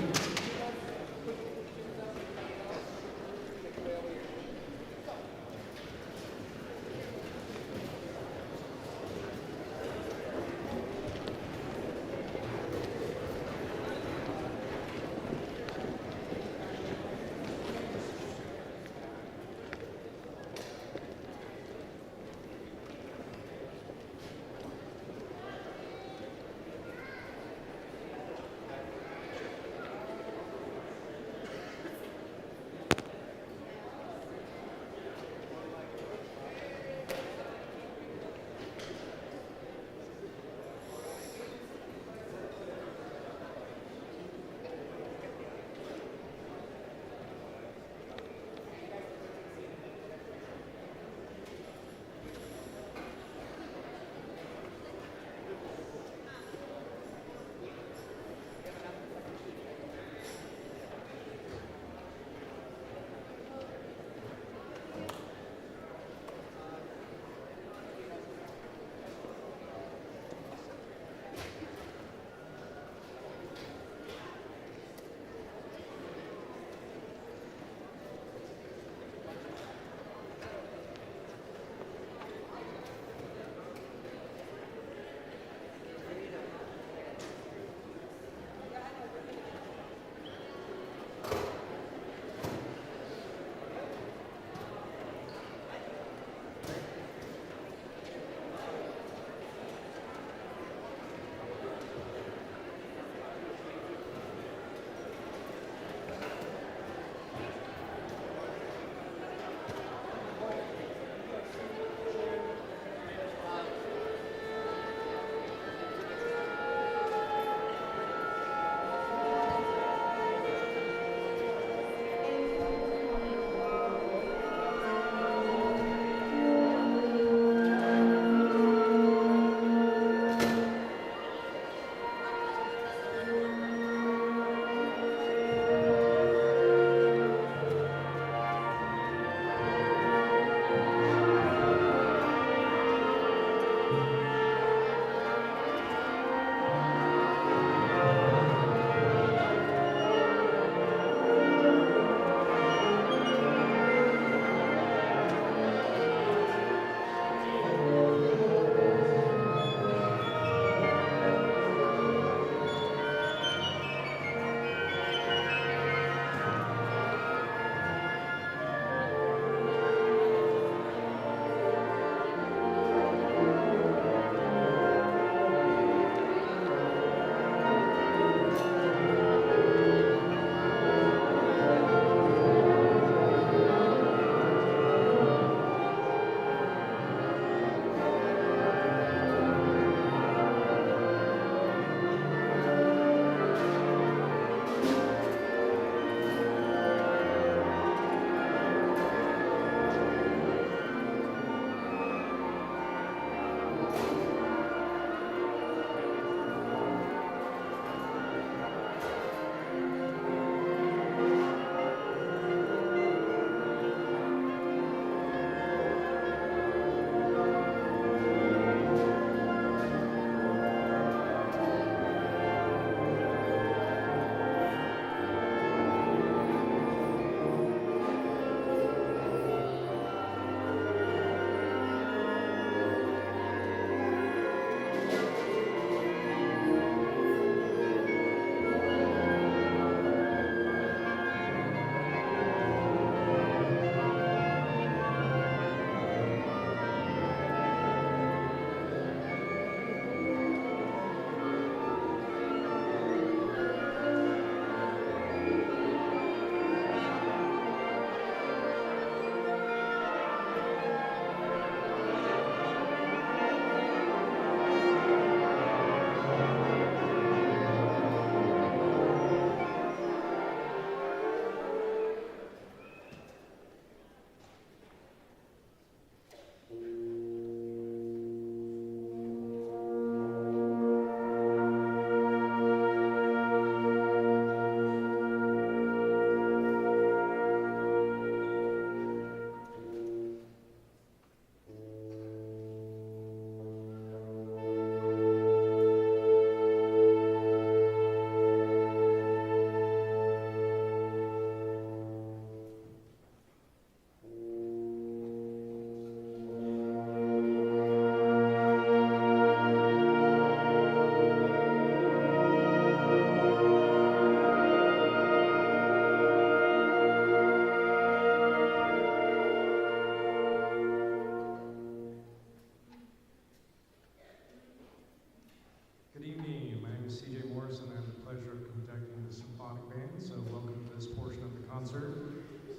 Good evening. My name is CJ Morris, and I have the pleasure of conducting the Symphonic Band. So welcome to this portion of the concert.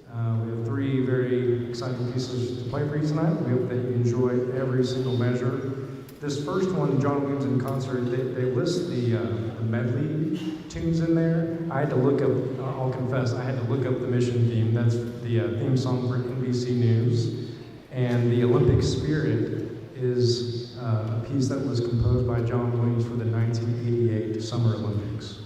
We have three very exciting pieces to play for you tonight. We hope that you enjoy every single measure. This first one, John Williams in concert, they list the medley tunes in there. I had to look up, I'll confess, I had to look up the mission theme. That's the theme song for NBC News. And the Olympic Spirit is a piece that was composed by John Williams for the 1988 Summer Olympics.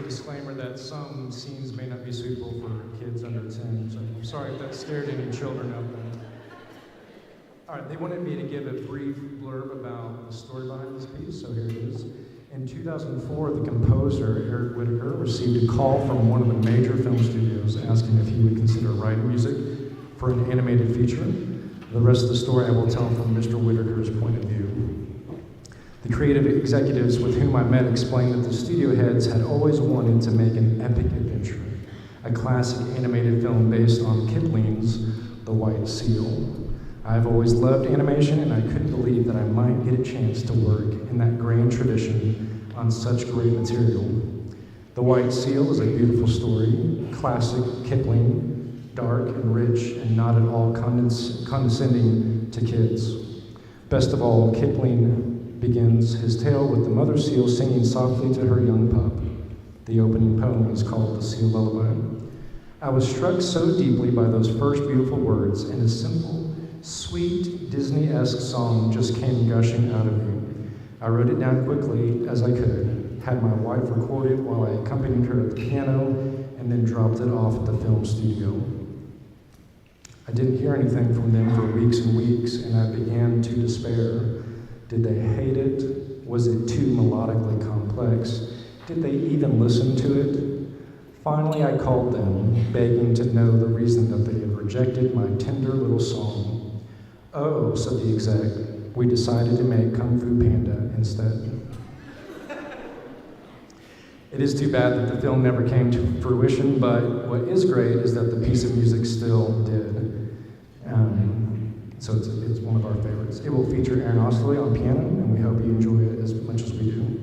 disclaimer that some scenes may not be suitable for kids under 10, so I'm sorry if that scared any children out there. All right, they wanted me to give a brief blurb about the story behind this piece, so here it is. In 2004, the composer, Eric Whitaker, received a call from one of the major film studios asking if he would consider writing music for an animated feature. The rest of the story I will tell from Mr. Whitaker's point of view. The creative executives with whom I met explained that the studio heads had always wanted to make an epic adventure, a classic animated film based on Kipling's The White Seal. I've always loved animation, and I couldn't believe that I might get a chance to work in that grand tradition on such great material. The White Seal is a beautiful story, classic Kipling, dark and rich, and not at all condescending to kids. Best of all, Kipling begins his tale with the mother seal singing softly to her young pup. The opening poem is called The Seal Lullaby. I was struck so deeply by those first beautiful words, and a simple, sweet, Disney-esque song just came gushing out of me. I wrote it down quickly as I could, had my wife record it while I accompanied her at the piano, and then dropped it off at the film studio. I didn't hear anything from them for weeks and weeks, and I began to despair. Did they hate it? Was it too melodically complex? Did they even listen to it? Finally, I called them, begging to know the reason that they had rejected my tender little song. Oh, said the exec, we decided to make Kung Fu Panda instead. It is too bad that the film never came to fruition, but what is great is that the piece of music still did. So it's one of our favorites. It will feature Aaron Osterley on piano, and we hope you enjoy it as much as we do.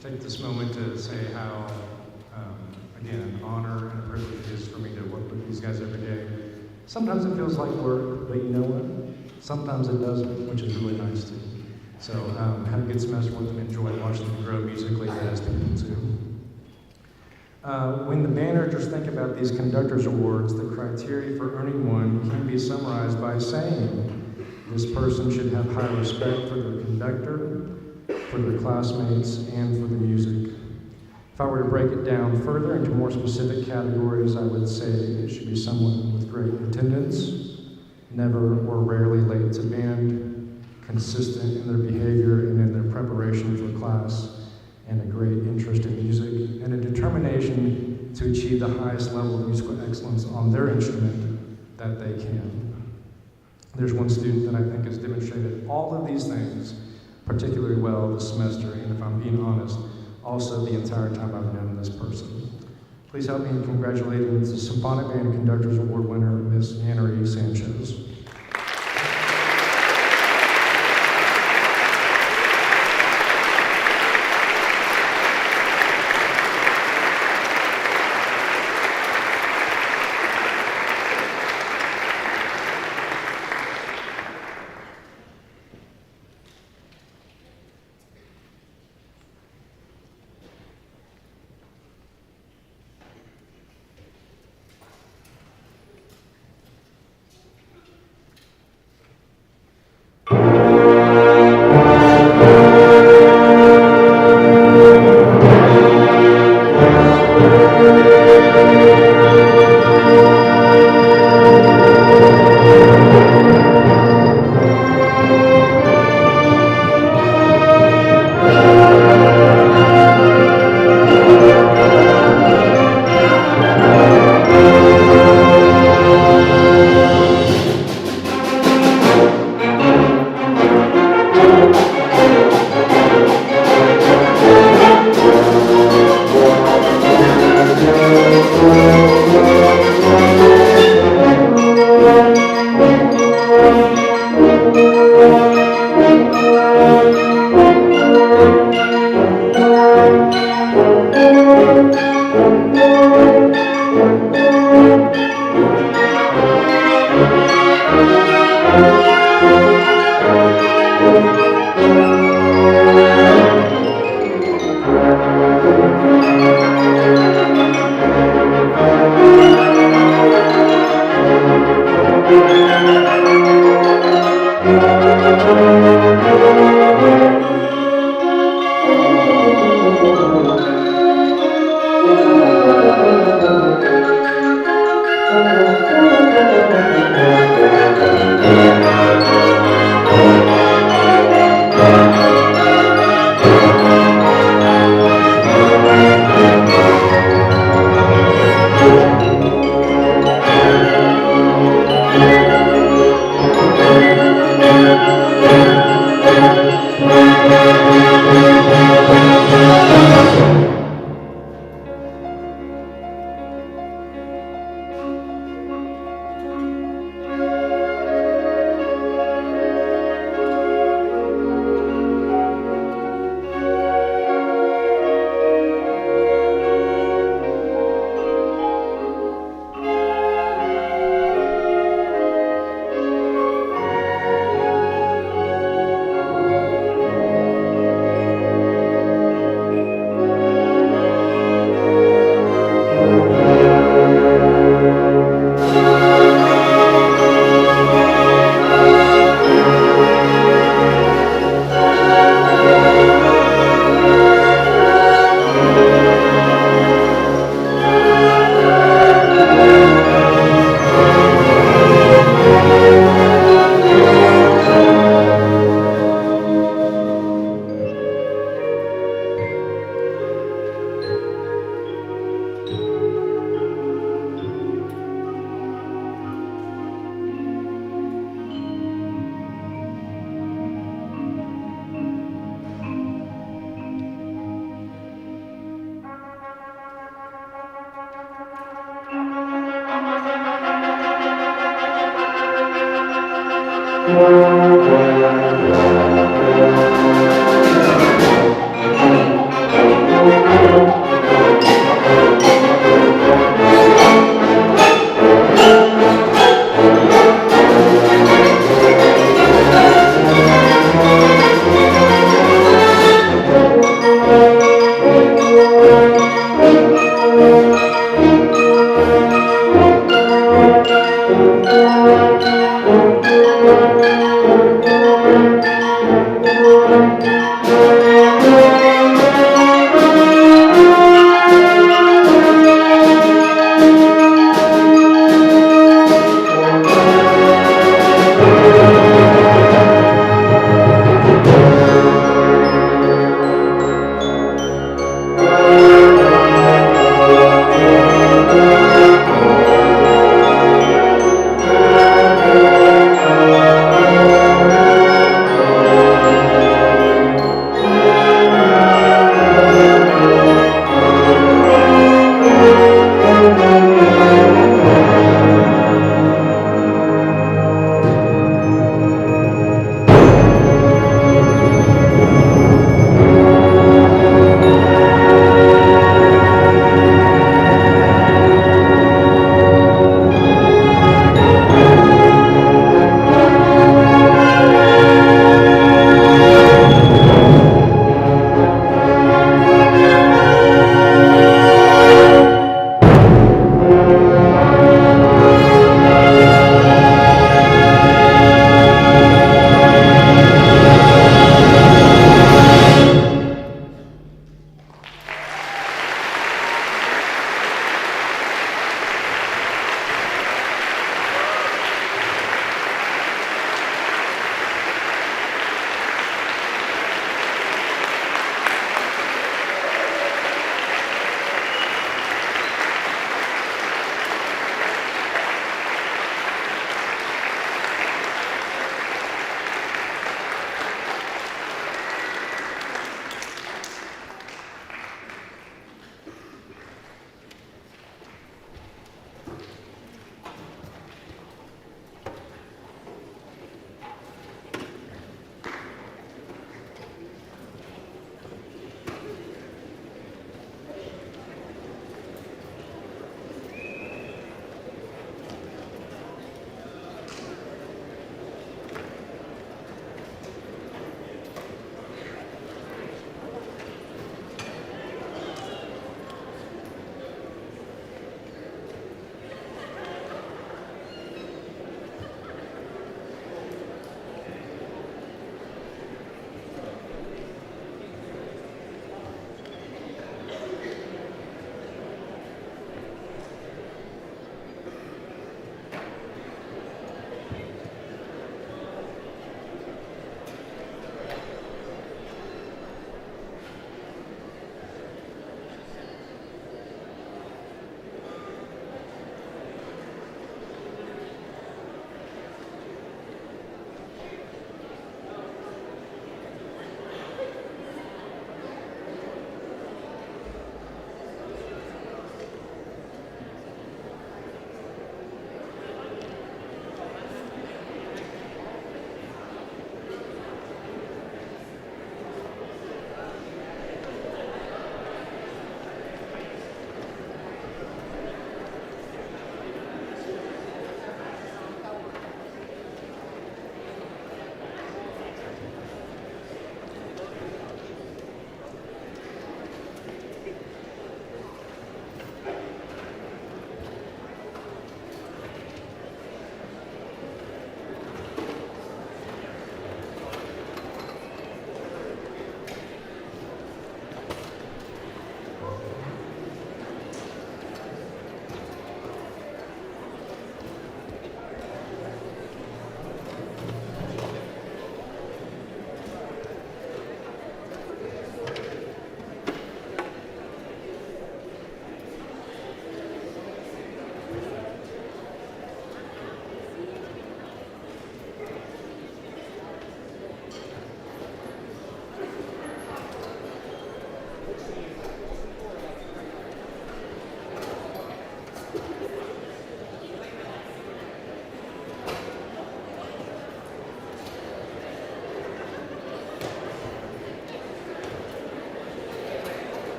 take this moment to say how, again, an honor and a privilege it is for me to work with these guys every day. Sometimes it feels like work, but you know what? Sometimes it doesn't, which is really nice too. So had a good semester with them, enjoyed watching them grow musically as people too. When the managers think about these conductors awards, the criteria for earning one can be summarized by saying this person should have high respect for their conductor, for their classmates, and for the music. If I were to break it down further into more specific categories, I would say it should be someone with great attendance, never or rarely late to band, consistent in their behavior and in their preparation for class, and a great interest in music, and a determination to achieve the highest level of musical excellence on their instrument that they can. There's one student that I think has demonstrated all of these things particularly well this semester, and if I'm being honest, also the entire time I've known this person. Please help me in congratulating the Symphonic Band Conductors Award winner, Miss Annery Sanchez.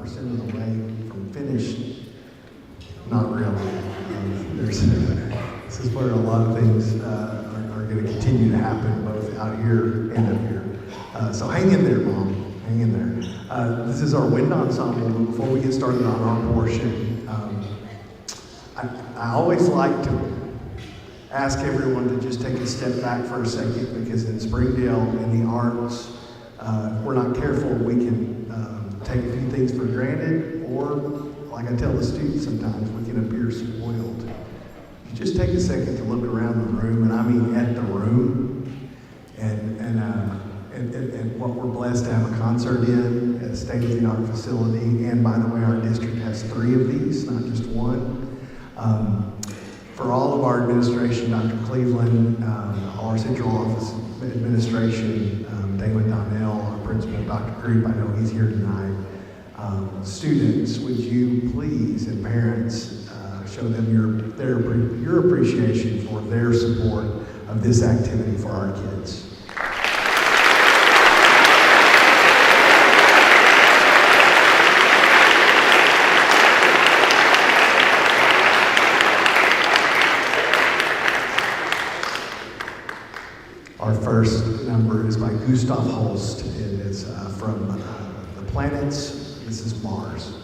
of the way from finished. Not really. This is where a lot of things are going to continue to happen, both out here and up here. So hang in there, Mom. Hang in there. This is our wind ensemble. Before we get started on our portion, I always like to ask everyone to just take a step back for a second, because in Springdale, in the arts, if we're not careful, we can take a few things for granted, or, like I tell the students sometimes, we can appear spoiled. You just take a second to look around the room, and I mean at the room, and what we're blessed to have a concert in, a state-of-the-art facility, and by the way, our district has 3 of these, not just one. For all of our administration, Dr. Cleveland, our central office administration, Damon Donnell, our principal, Dr. Creep, I know he's here tonight. Students, would you please, and parents, show them your appreciation for their support of this activity for our kids. Our first number is by Gustav Holst. It is from The Planets. This is Mars.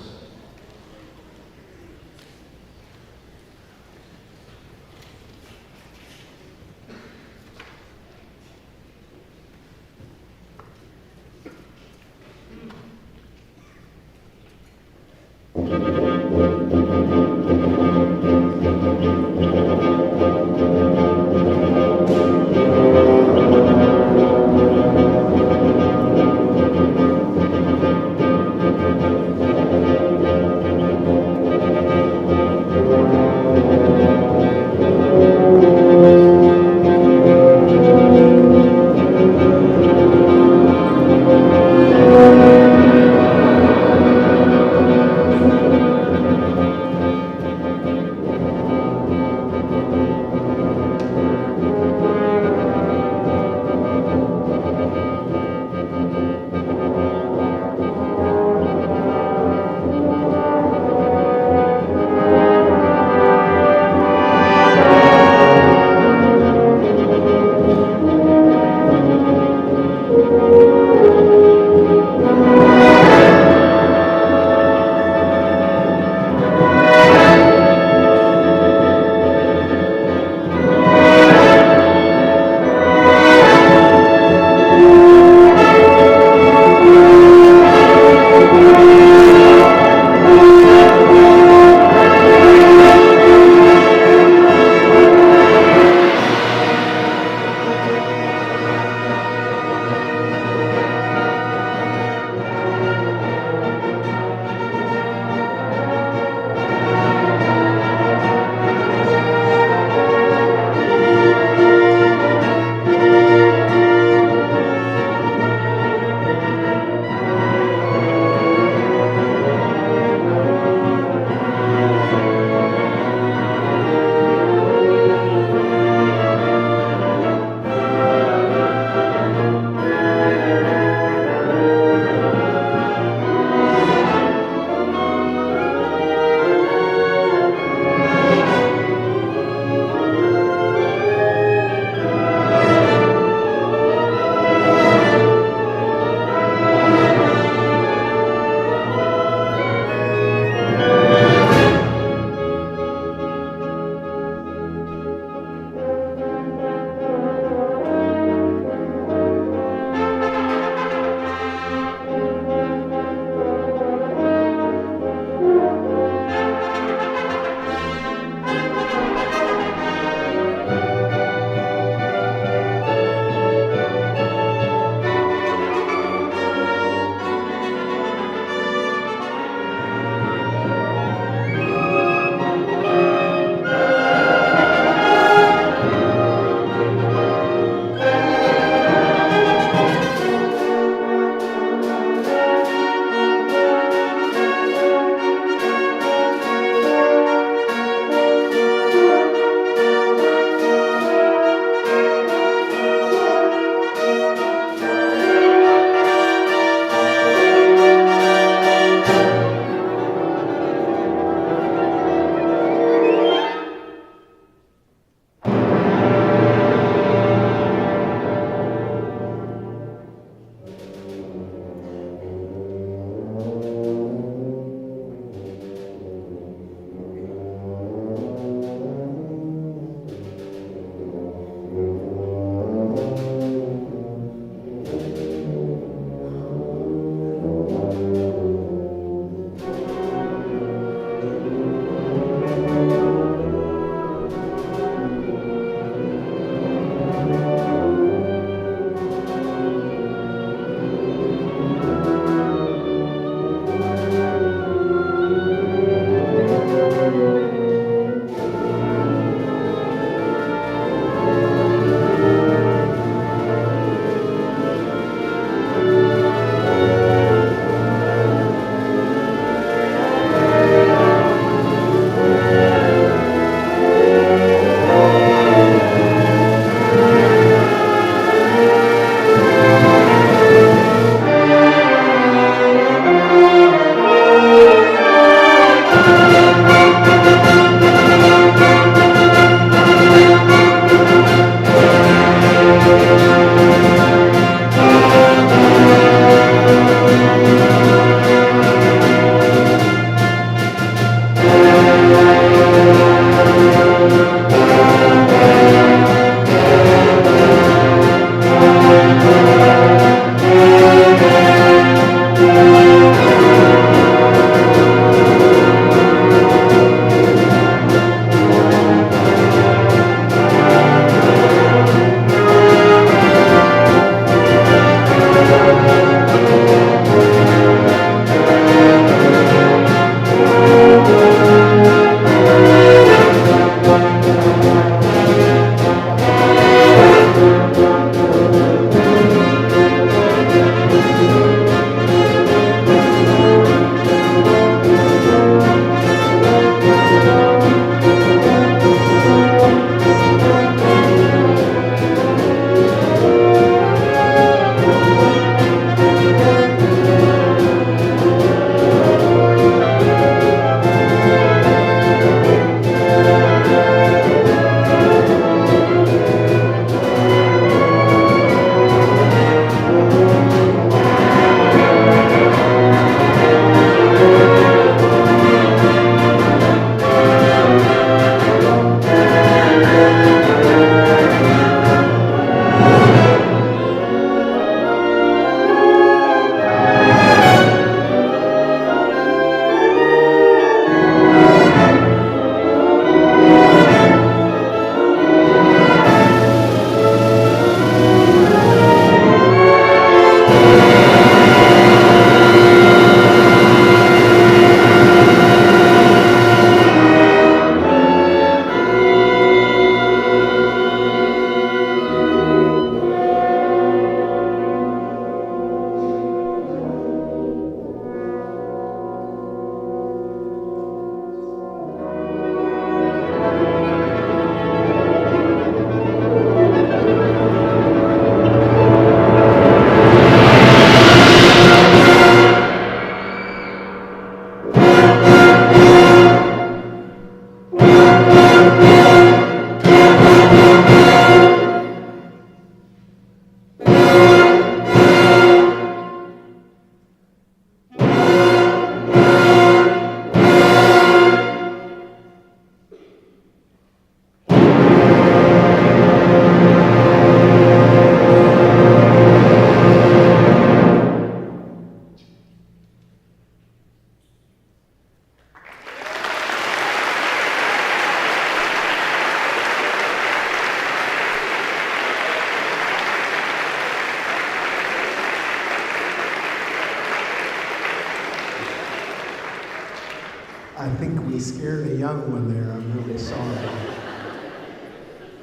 I think we scared a young one there. I'm really sorry.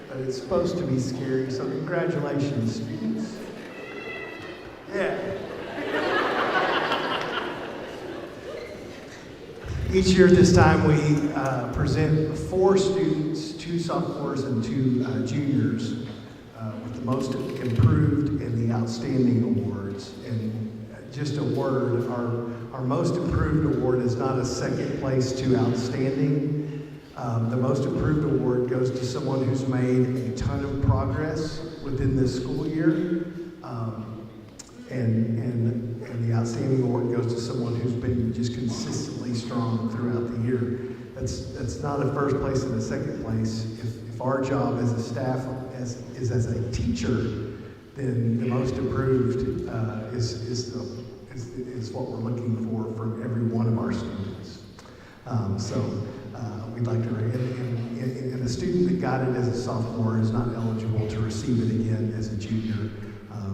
But it's supposed to be scary, so congratulations, students. Yeah. Each year at this time, we present 4 students, 2 sophomores and 2 juniors, with the most improved and the outstanding awards. And just a word, our most improved award is not a second place to outstanding. The most improved award goes to someone who's made a ton of progress within this school year. And the outstanding award goes to someone who's been just consistently strong throughout the year. That's not a first place and a second place. If our job as a staff is as a teacher, then the most improved is what we're looking for from every one of our students. We'd like to, and the student that got it as a sophomore is not eligible to receive it again as a junior,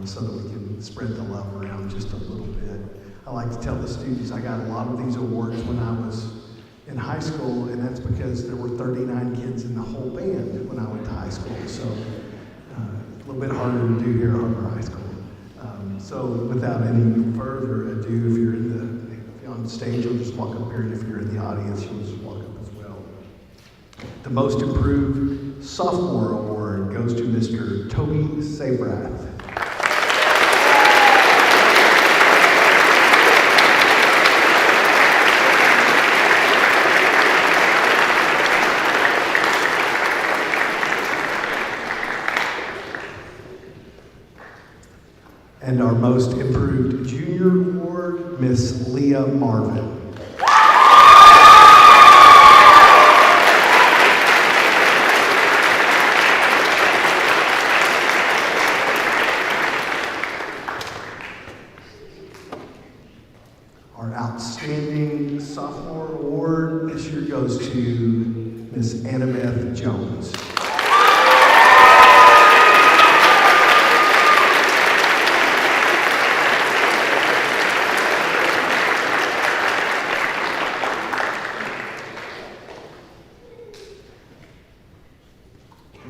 so that we can spread the love around just a little bit. I like to tell the students I got a lot of these awards when I was in high school, and that's because there were 39 kids in the whole band when I went to high school, so a little bit harder to do here at Har-Ber High School. So without any further ado, if you're on stage, you'll just walk up here, and if you're in the audience, you'll just walk up as well. The most improved sophomore award goes to Mr. Toby Sabrath. And our most improved junior award, Miss Leah Marvin. Our outstanding sophomore award this year goes to Miss Annabeth Jones.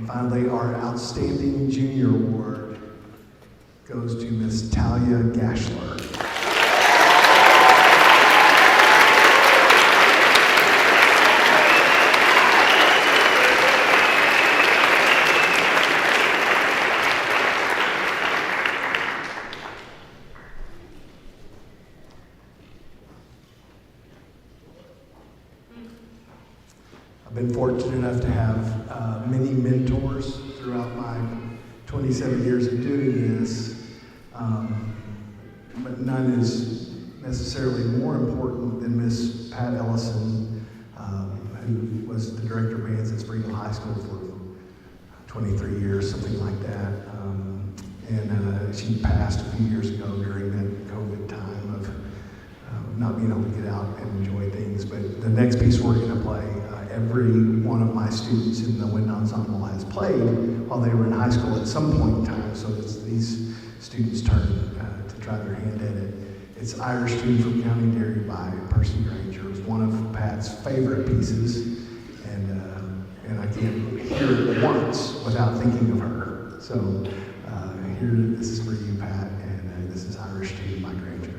Finally, our Outstanding Junior Award goes to Miss Talia Gashler. I've been fortunate enough to have many mentors throughout my 27 years of doing this, but none is necessarily more important than Miss Pat Ellison, who was the director of bands at Springdale High School for 23 years, something like that. And she passed a few years ago during that COVID time of not being able to get out and enjoy things. But the next piece we're going to play, every one of my students in the wind ensemble has played while they were in high school at some point in time, so it's these students' turn to try their hand at it. It's Irish Tune from County Derry by Percy Granger. It was one of Pat's favorite pieces, and I can't hear it once without thinking of her. So here, this is for you, Pat, and this is Irish Tune by Granger.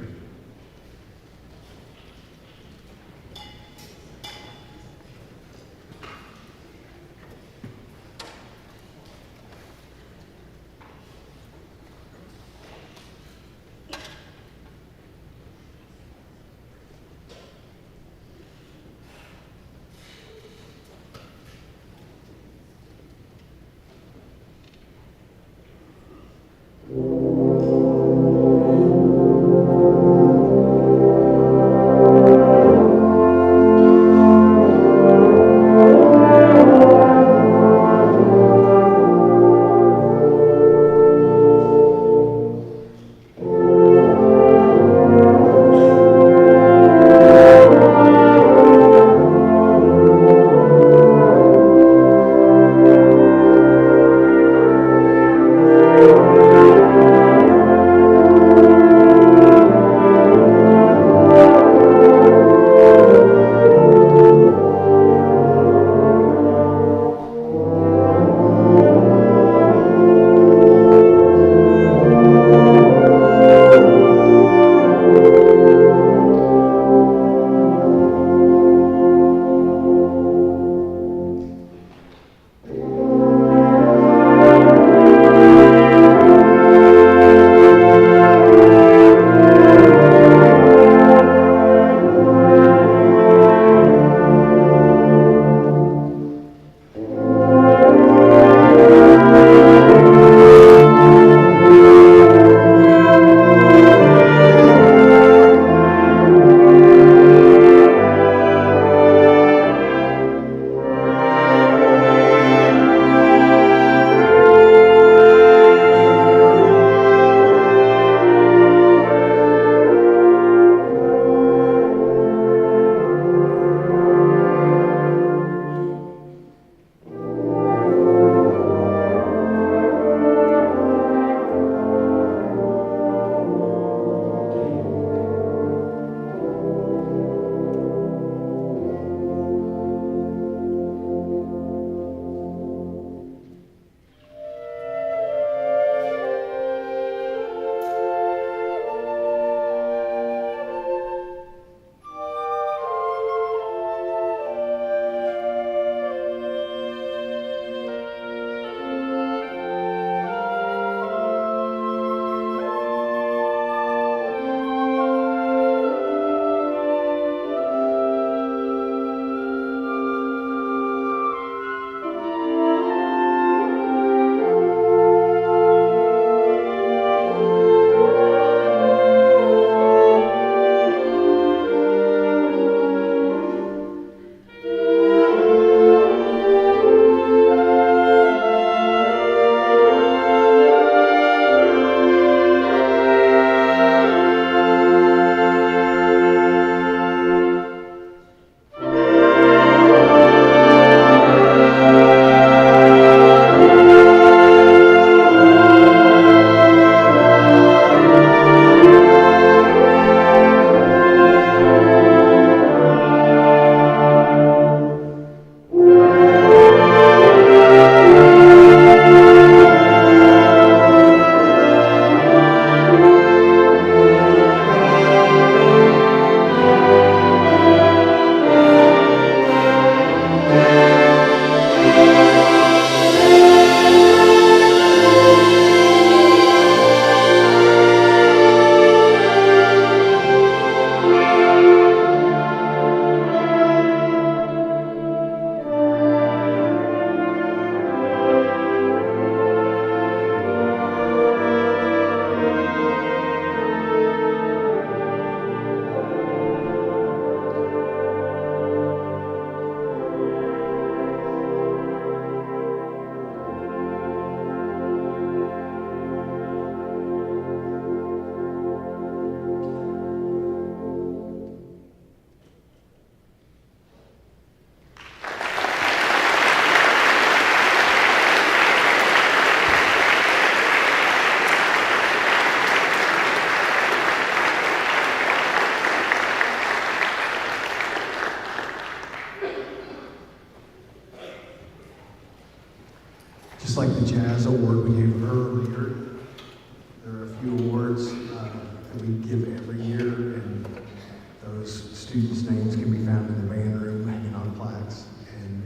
students' names can be found in the band room, hanging on plaques, and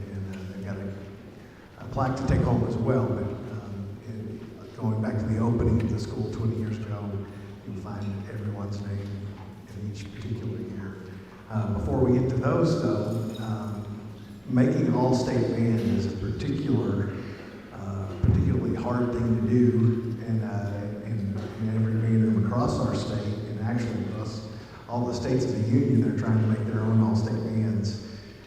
they've got a plaque to take home as well. But going back to the opening of the school 20 years ago, you'll find everyone's name in each particular year. Before we get to those, though, making an all-state band is a particularly hard thing to do, and in every band room across our state, and actually across all the states of the union, they're trying to make their own all-state bands.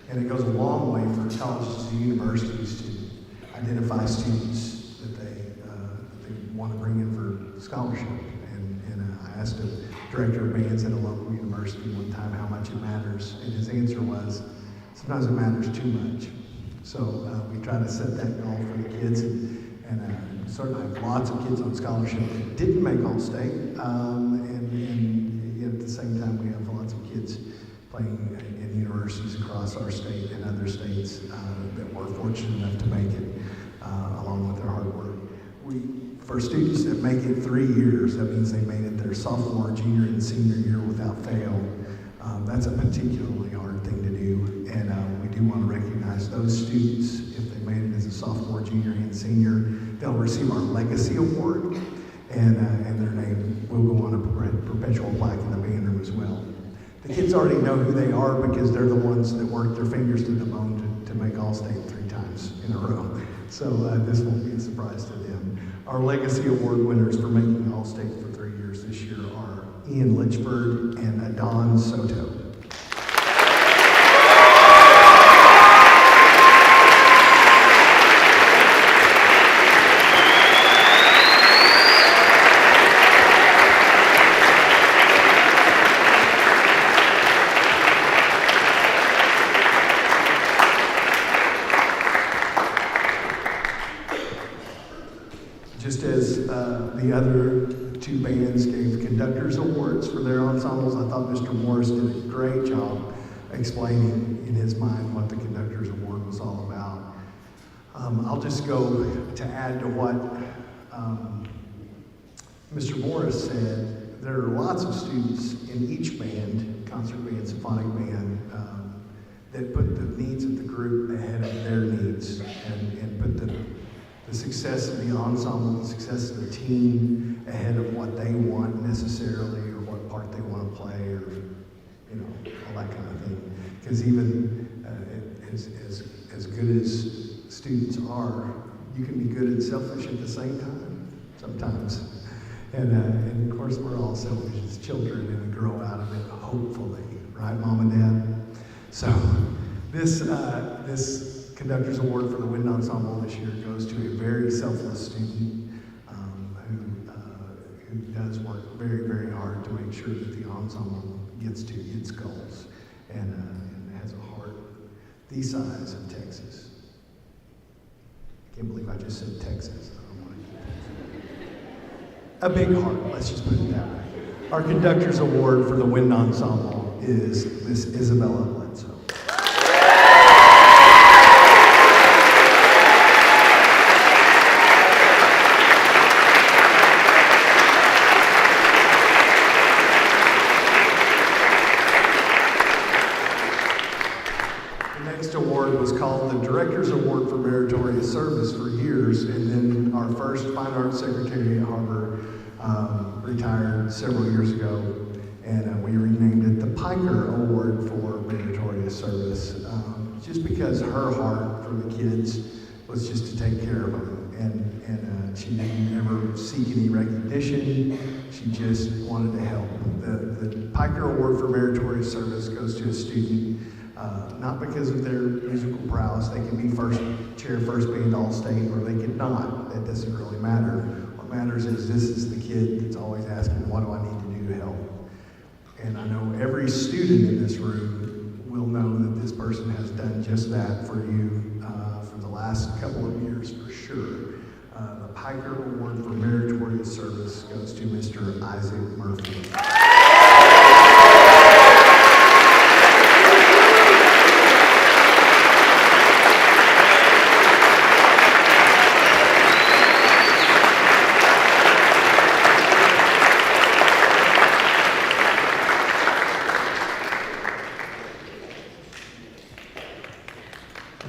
And it goes a long way for colleges and universities to identify students that they want to bring in for scholarship. And I asked a director of bands at a local university one time how much it matters, and his answer was, sometimes it matters too much. So we try to set that goal for the kids, and certainly have lots of kids on scholarship that didn't make All-State, and yet at the same time we have lots of kids playing in universities across our state and other states that were fortunate enough to make it along with their hard work. For students that make it 3 years, that means they made it their sophomore, junior, and senior year without fail. That's a particularly hard thing to do, and we do want to recognize those students. If they made it as a sophomore, junior, and senior, they'll receive our Legacy Award, and their name will go on a perpetual plaque in the band room as well. The kids already know who they are because they're the ones that worked their fingers to the bone to make All-State 3 times in a row. So this won't be a surprise to them. Our Legacy Award winners for making All-State for 3 years this year are Ian Litchford and Adon Soto. Just as the other two bands gave conductors awards for their ensembles, I thought Mr. Morris did a great job explaining in his mind what the conductors award was all about. I'll just go to add to what Mr. Morris said. There are lots of students in each band, concert band, symphonic band, that put the needs of the group ahead of their needs and put the success of the ensemble, the success of the team ahead of what they want necessarily, or what part they want to play, or all that kind of thing. Because even as good as students are, you can be good and selfish at the same time sometimes. And of course, we're all selfish as children, and we grow out of it, hopefully, right, Mom and Dad? So this Conductor's Award for the Wind Ensemble this year goes to a very selfless student who does work very, very hard to make sure that the ensemble gets to its goals and has a heart the size of Texas. I can't believe I just said Texas. A big heart, let's just put it that way. Our Conductor's Award for the Wind Ensemble is Miss Isabella Bledsoe. Was called the Director's Award for Meritorious Service for years, and then our first Fine Arts Secretary at Har-Ber retired several years ago, and we renamed it the Piker Award for Meritorious Service, just because her heart for the kids was just to take care of them, and she didn't ever seek any recognition. She just wanted to help. The Piker Award for Meritorious Service goes to a student not because of their musical prowess. They can be first band All-State, or they could not. That doesn't really matter. What matters is this is the kid that's always asking, what do I need to do to help? And I know every student in this room will know that this person has done just that for you for the last couple of years for sure. The Piker Award for Meritorious Service goes to Mr. Isaac Murphy.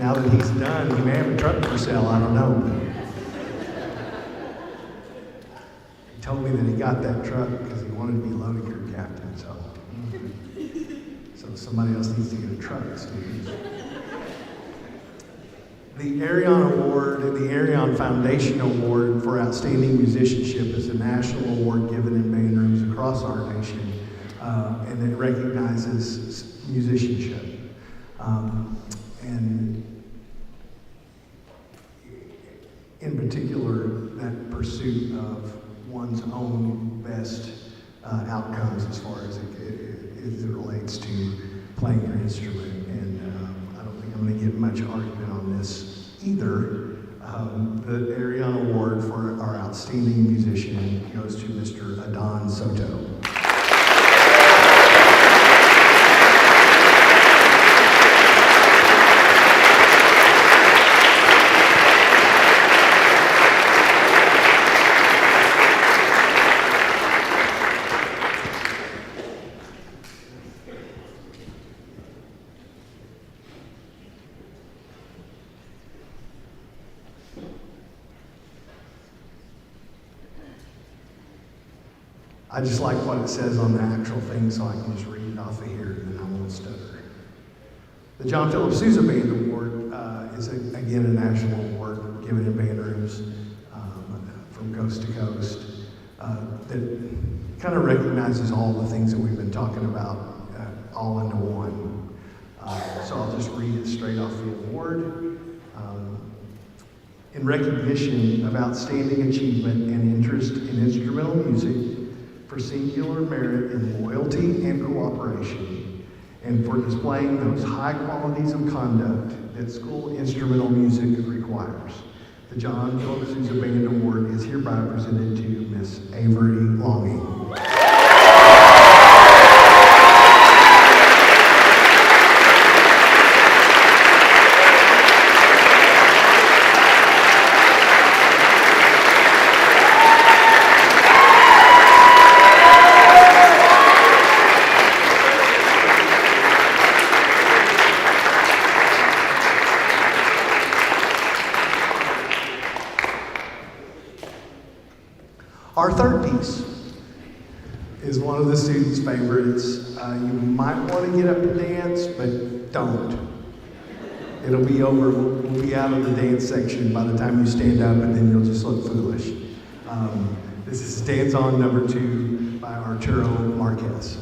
Now that he's done, he may have a truck for sale, I don't know. He told me that he got that truck because he wanted to be loading your captain, so somebody else needs to get a truck, Steve. The Arion Award and the Arion Foundation Award for Outstanding Musicianship is a national award given in band rooms across our nation, and it recognizes musicianship. And in particular, that pursuit of one's own best outcomes as far as it relates to playing your instrument. And I don't think I'm going to get much argument on this either. The Arion Award for our outstanding musician goes to Mr. Adon Soto. I just like what it says on the actual thing, so I can just read it off of here and then I won't stutter. The John Philip Sousa Band Award is, again, a national award given in band rooms from coast to coast that kind of recognizes all the things that we've been talking about all into one. So I'll just read it straight off the award. In recognition of outstanding achievement and interest in instrumental music, for singular merit in loyalty and cooperation, and for displaying those high qualities of conduct that school instrumental music requires. The John Philip Sousa Band Award is hereby presented to Miss Avery Longing. Our third piece is one of the students' favorites. You might want to get up and dance, but don't. It'll be over. We'll be out of the dance section by the time you stand up, and then you'll just look foolish. This is Dance On number 2 by Arturo Marquez.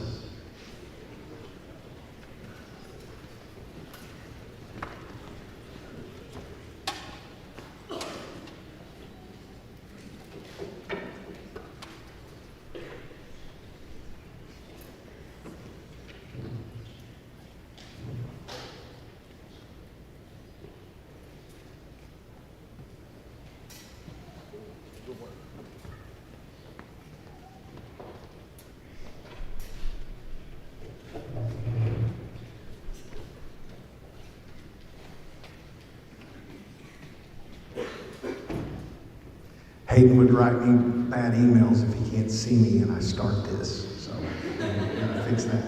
Hayden would write me bad emails if he can't see me and I start this, so I'm gonna fix that.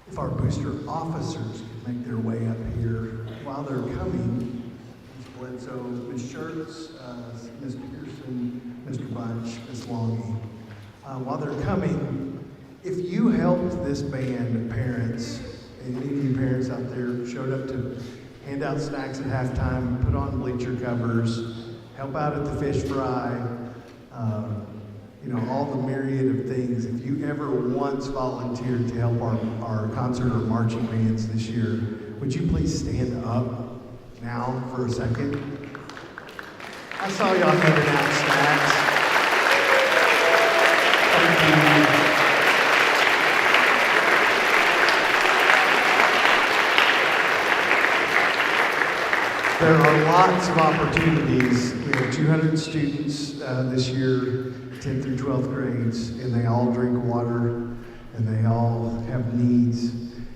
If our booster officers could make their way up here while they're coming, Ms. Bledsoe, Ms. Schertz, Ms. Pearson, Mr. Bunch, Ms. Longy. While they're coming, if you helped this band, parents, and any of you parents out there showed up to hand out snacks at halftime, put on bleacher covers, help out at the fish fry, all the myriad of things. If you ever once volunteered to help our concert or marching bands this year, would you please stand up now for a second? I saw y'all handing out snacks. Thank you. There are lots of opportunities. We have 200 students this year, 10th through 12th grades, and they all drink water, and they all have needs.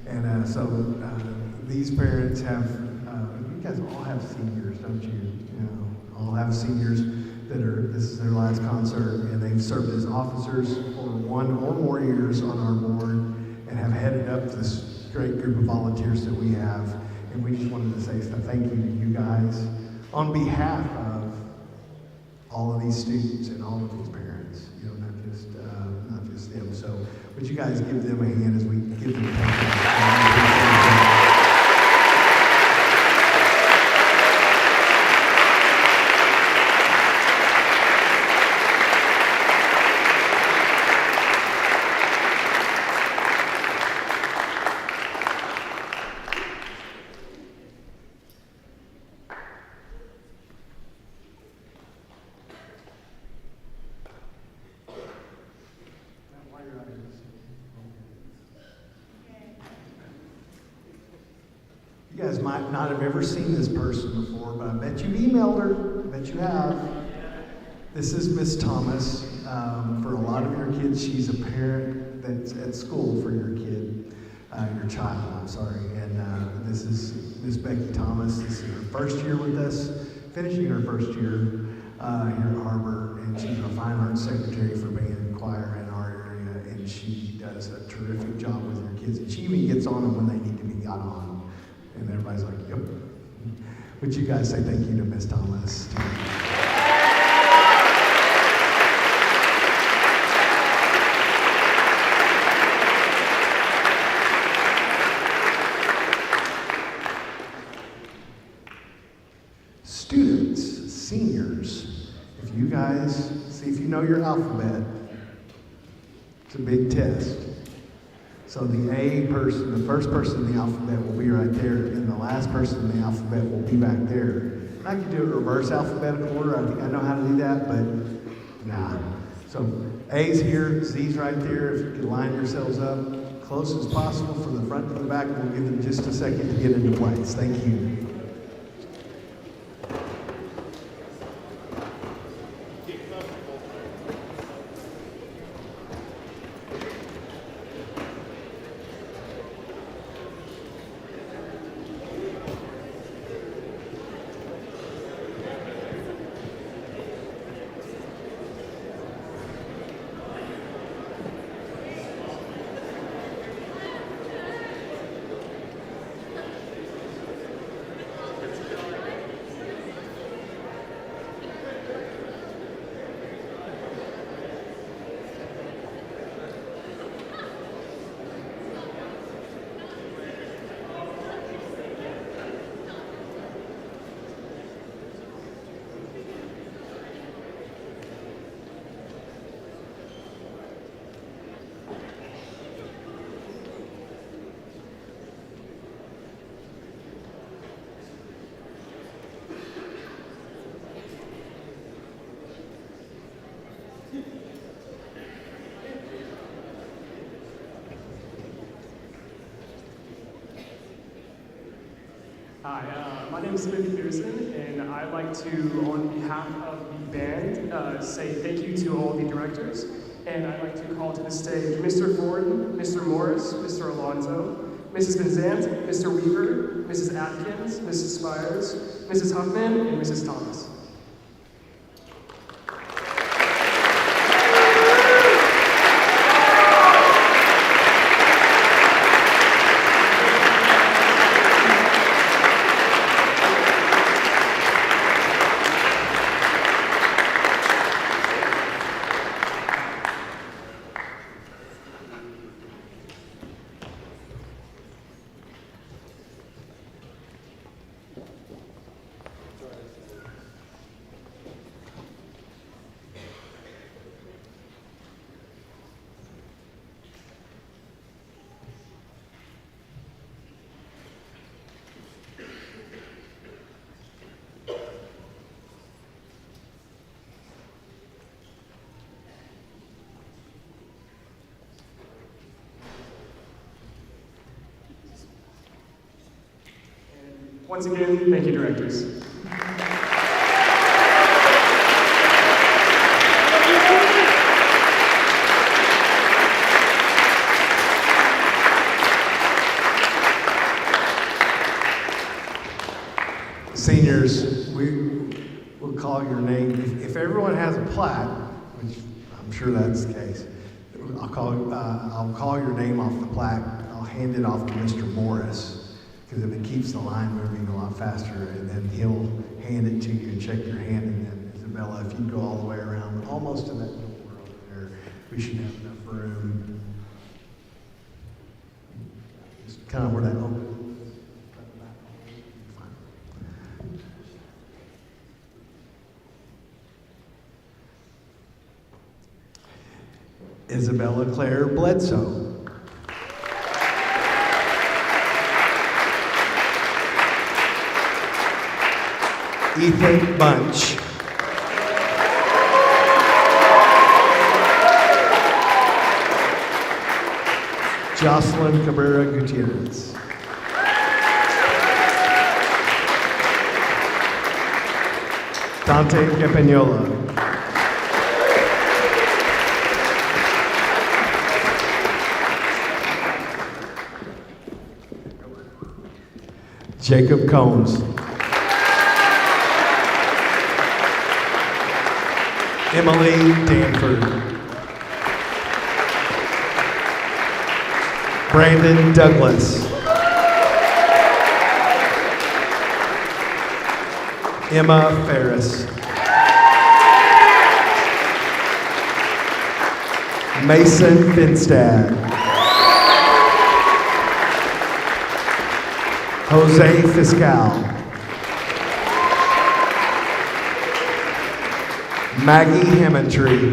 And so these parents have, you guys all have seniors, don't you? All have seniors this is their last concert, and they've served as officers for 1 or more years on our board, and have headed up this great group of volunteers that we have. And we just wanted to say thank you to you guys on behalf of all of these students and all of these parents, not just them. So would you guys give them a hand as we give them thank you. You guys might not have ever seen this person before, but I bet you've emailed her. I bet you have. This is Miss Thomas. For a lot of your kids, she's a parent that's at school for your kid, your child, I'm sorry. And this is Miss Becky Thomas. This is her first year with us, finishing her first year here at Har-Ber, and she's our fine arts secretary for band and choir in our area, and she does a terrific job with your kids. And she even gets on them when they need to be got on. And everybody's like, yep. Would you guys say thank you to Miss Thomas? Students, seniors, if you guys, see if you know your alphabet, it's a big test. So the A person, the first person in the alphabet will be right there, and the last person in the alphabet will be back there. I can do it reverse alphabetical order. I think I know how to do that, but nah. So A's here, Z's right there. If you can line yourselves up close as possible from the front to the back, we'll give them just a second to get into place. Thank you. Hi, my name is Smith Pearson, and I'd like to, on behalf of the band, say thank you to all the directors, and I'd like to call to the stage Mr. Ford, Mr. Morris, Mr. Alonzo, Mrs. Vincent, Mr. Weaver, Mrs. Atkins, Mrs. Spires, Mrs. Huffman, and Mrs. Thomas. Once again, thank you, directors. Seniors, we'll call your name. If everyone has a plaque, which I'm sure that's the case, I'll call your name off the plaque. I'll hand it off to Mr. Morris, because if it keeps the line moving a lot faster, and then he'll hand it to you and check your hand, and then Isabella, if you go all the way around, almost to that door over there, we should have enough room. Just kind of where that opens. Isabella Claire Bledsoe. Ethan Bunch. Jocelyn Cabrera Gutierrez. Dante Campagnola. Jacob Combs. Emily Danford. Brandon Douglas. Emma Ferris. Mason Finstad. Jose Fiscal. Maggie Hammondtree.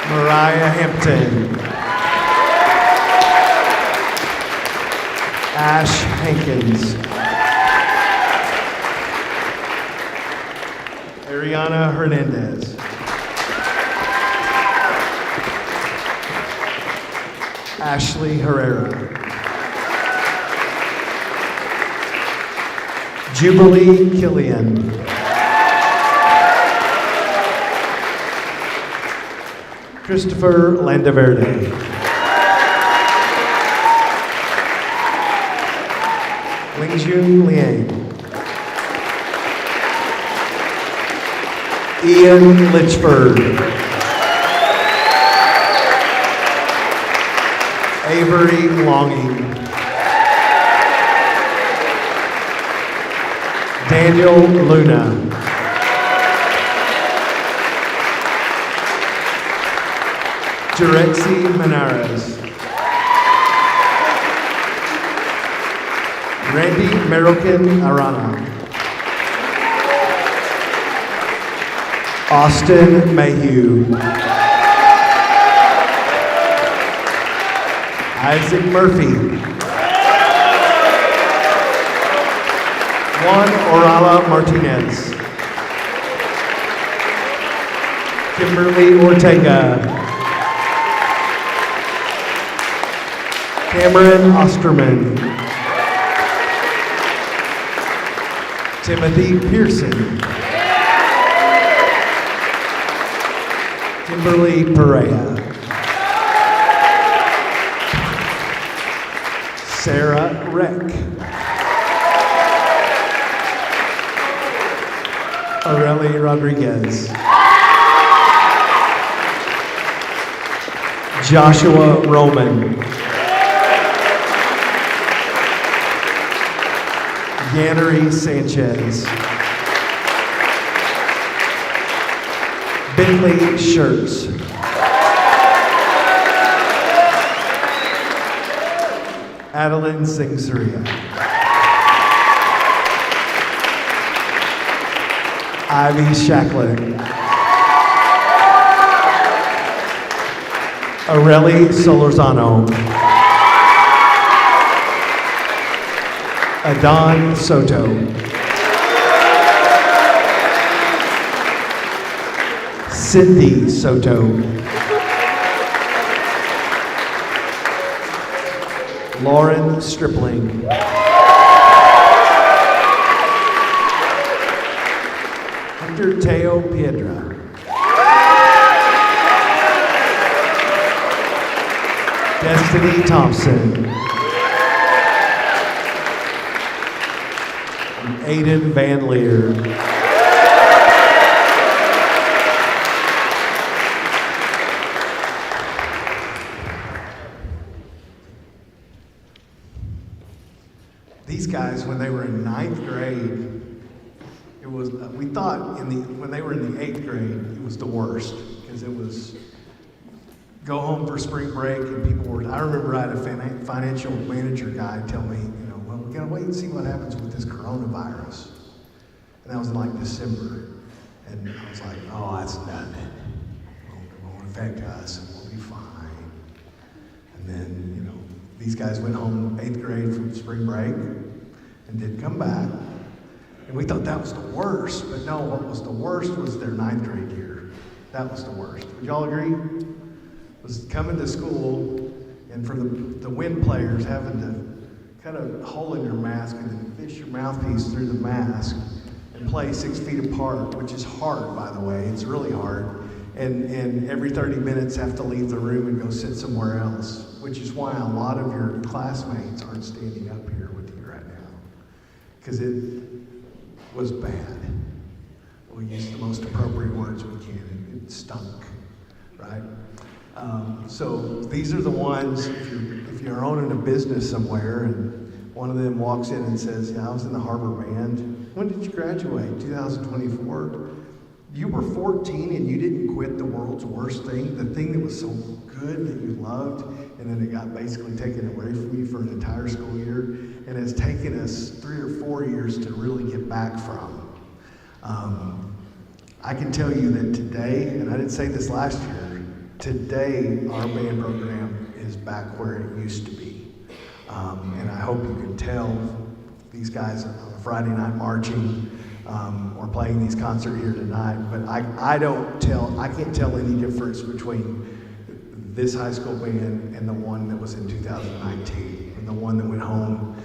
Mariah Hampton. Ash Hankins. Ariana Hernandez. Ashley Herrera. Jubilee Killian. Christopher Landaverde. Lingjun Liang. Ian Litchford. Avery Longing. Daniel Luna. Juretzi Menares. Randy Merokin Arana. Austin Mayhew. Isaac Murphy. Juan Orala Martinez. Kimberly Ortega. Cameron Osterman. Timothy Pearson. Kimberly Perea. Sarah Reck. Aurelie Rodriguez. Joshua Roman. Yannery Sanchez. Bentley Shirts. Adeline Singh-Surya. Ivy Shackler. Aurelie Solorzano. Adon Soto. Cindy Soto. Lauren Stripling. Victor Teo Piedra. Destiny Thompson. And Aiden Van Leer. These guys, when they were in 9th grade, it was, we thought when they were in the 8th grade, it was the worst, because it was go home for spring break and people were, I remember I had a financial manager guy tell me, well, we gotta wait and see what happens with this coronavirus. And that was in like December. And I was like, oh, that's nothing. It won't affect us, and we'll be fine. And then, these guys went home 8th grade from spring break and didn't come back. And we thought that was the worst, but no, what was the worst was their 9th grade year. That was the worst. Would y'all agree? Was coming to school and for the wind players having to cut a hole in your mask and then fish your mouthpiece through the mask and play 6 feet apart, which is hard, by the way. It's really hard. And every 30 minutes have to leave the room and go sit somewhere else, which is why a lot of your classmates aren't standing up here with you right now, because it was bad. We'll use the most appropriate words we can. It stunk, right? So these are the ones, if you're owning a business somewhere and one of them walks in and says, yeah, I was in the Har-Ber Band. When did you graduate? 2024? You were 14 and you didn't quit the world's worst thing, the thing that was so good that you loved, and then it got basically taken away from you for an entire school year, and it's taken us 3 or 4 years to really get back from. I can tell you that today, and I didn't say this last year, today our band program is back where it used to be. And I hope you can tell these guys on Friday night marching, or playing these concerts here tonight, but I can't tell any difference between this high school band and the one that was in 2019, and the one that went home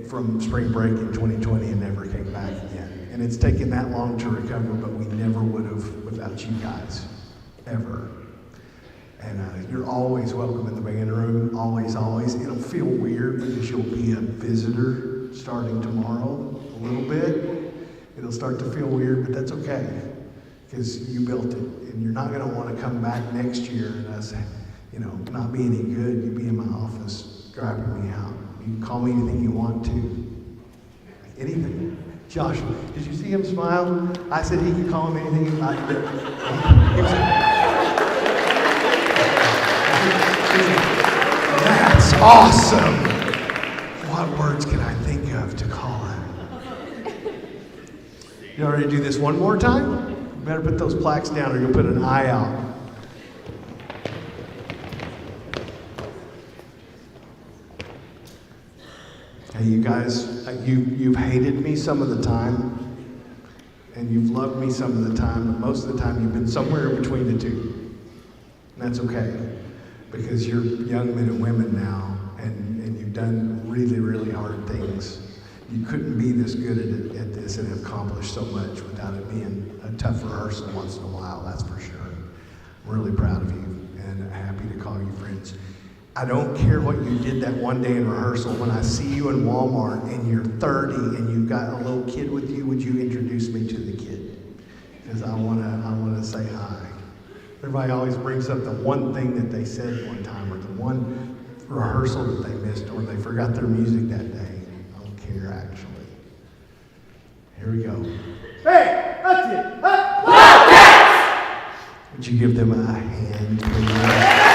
from spring break in 2020 and never came back again. And it's taken that long to recover, but we never would have without you guys, ever. And you're always welcome in the band room, always, always. It'll feel weird because you'll be a visitor starting tomorrow a little bit. It'll start to feel weird, but that's okay, because you built it, and you're not gonna wanna come back next year and us, not be any good. You be in my office, grabbing me out. You can call me anything you want to. Anything. Josh, did you see him smile? I said he could call him anything he liked. That's awesome. What words can I think of to call him? You ready to do this one more time? You better put those plaques down or you'll put an eye out. Hey, you guys, you've hated me some of the time, and you've loved me some of the time, but most of the time you've been somewhere in between the two. And that's okay, because you're young men and women now, and you've done really, really hard things. You couldn't be this good at this and accomplish so much without it being a tough rehearsal once in a while, that's for sure. I'm really proud of you and happy to call you friends. I don't care what you did that one day in rehearsal. When I see you in Walmart and you're 30 and you've got a little kid with you, would you introduce me to the kid? Because I wanna say hi. Everybody always brings up the one thing that they said one time, or the one rehearsal that they missed, or they forgot their music that day. I don't care, actually. Here we go. Hey, that's it. Wildcats! Would you give them a hand, please?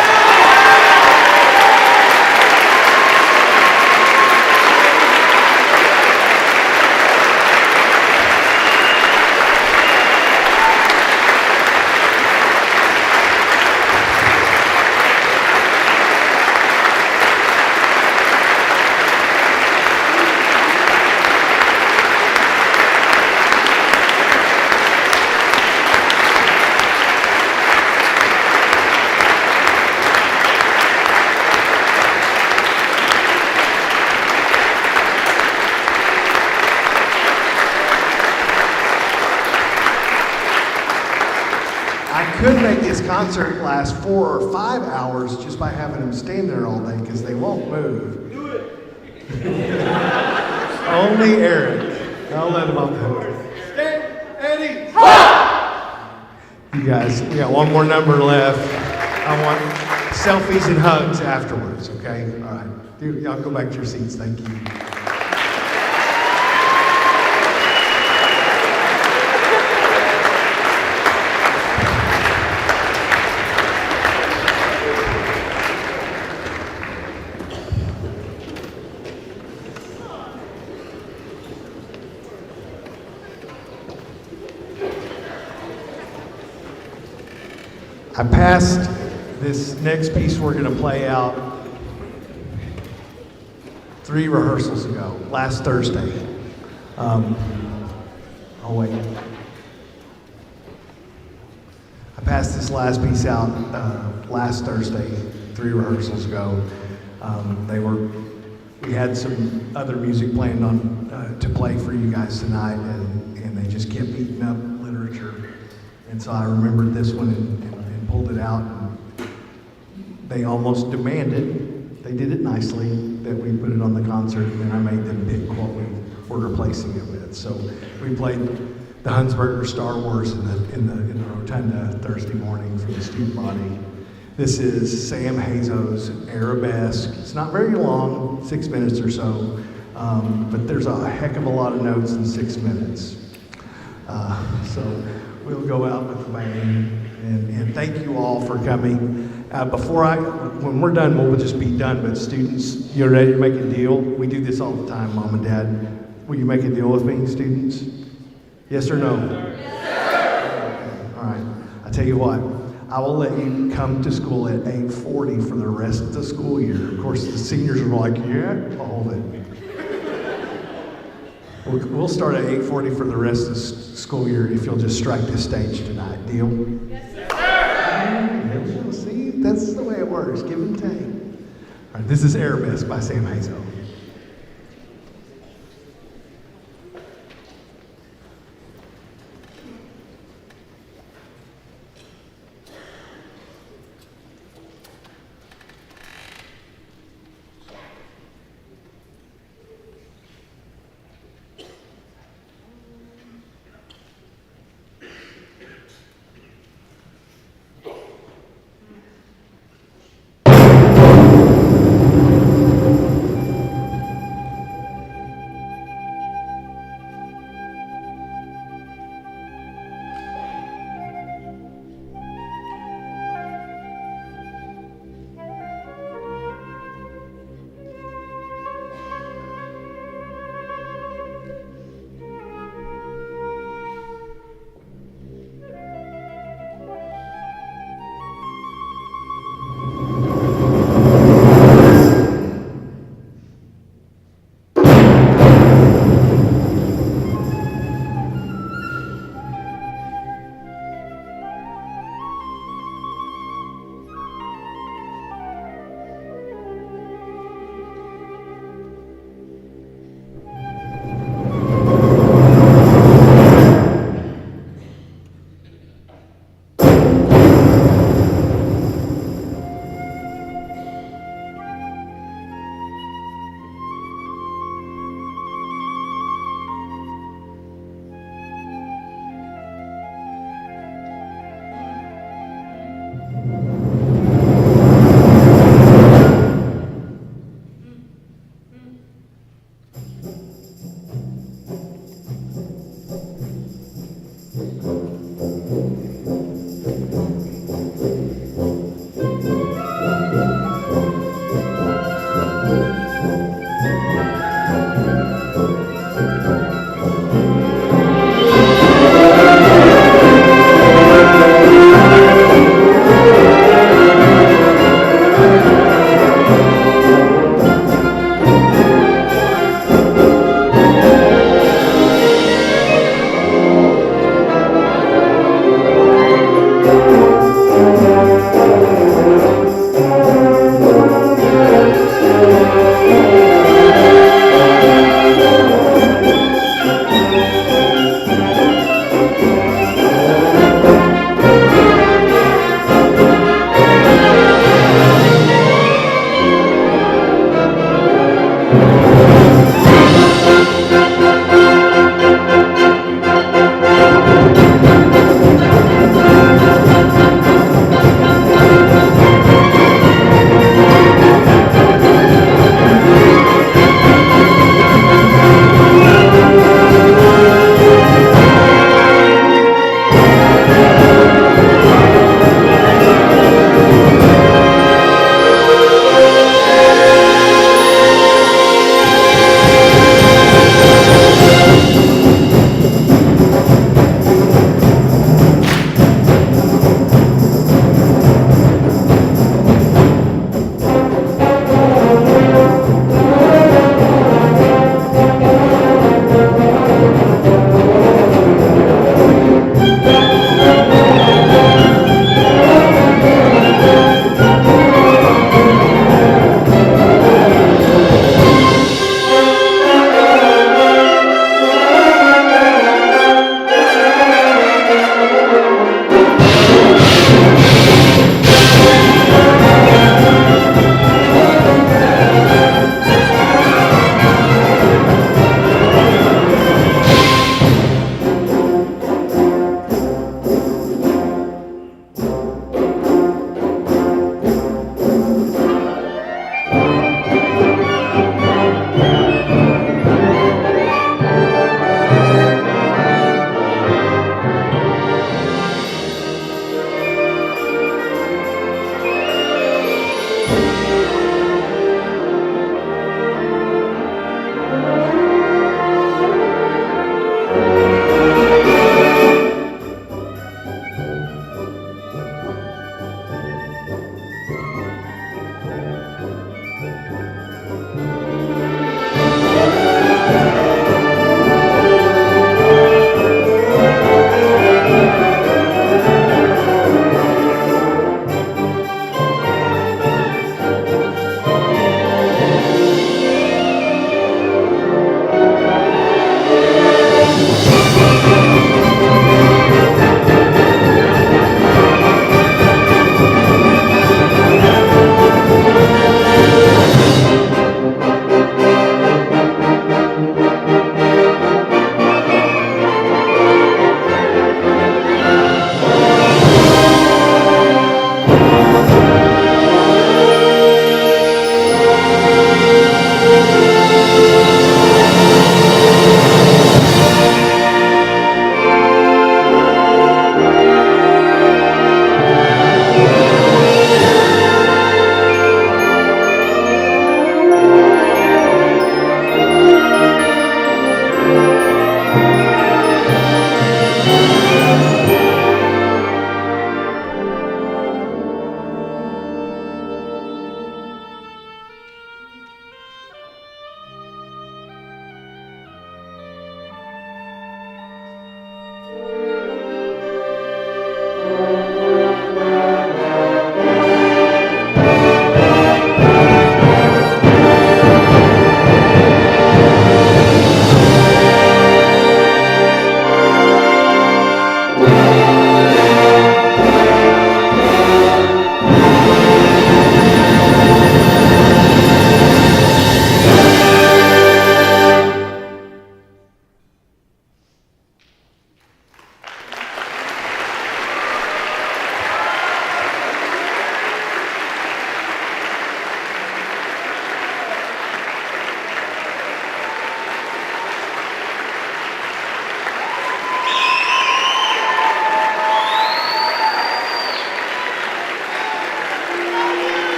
could make this concert last 4 or 5 hours just by having them stand there all day because they won't move. Do it. Only Eric. I'll let him off the hook. Eddie. You guys, we got one more number left. I want selfies and hugs afterwards, okay? All right. Dude, y'all go back to your seats. Thank you. I passed this next piece we're going to play out 3 rehearsals ago, last Thursday. Oh wait. I passed this last piece out last Thursday, 3 rehearsals ago. We had some other music planned on to play for you guys tonight, and they just kept eating up literature. And so I remembered this one and pulled it out. And they almost demanded, they did it nicely, that we put it on the concert, and I made them pick what we were replacing it with. So we played the Hunsberger Star Wars in the Rotunda Thursday morning for the student body. This is Sam Hazo's Arabesque. It's not very long, 6 minutes or so, but there's a heck of a lot of notes in 6 minutes. So we'll go out with the band, and thank you all for coming. When we're done, we'll just be done, but students, you're ready to make a deal? We do this all the time, Mom and Dad. Will you make a deal with me, students? Yes or no? Yes, sir. Okay. All right. I tell you what, I will let you come to school at 8:40 for the rest of the school year. Of course, the seniors are like, yeah, I'll hold it. We'll start at 8:40 for the rest of the school year if you'll just strike the stage tonight. Deal? Yes, sir. See, that's the way it works. Give and take. All right, this is Arabesque by Sam Hazo.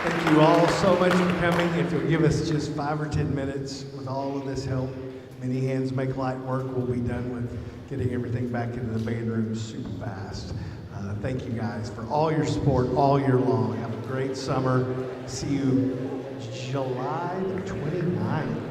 Thank you all so much for coming. If you'll give us just 5 or 10 minutes with all of this help, many hands make light work. We'll be done with getting everything back into the band room super fast. Thank you guys for all your support all year long. Have a great summer. See you July the 29th.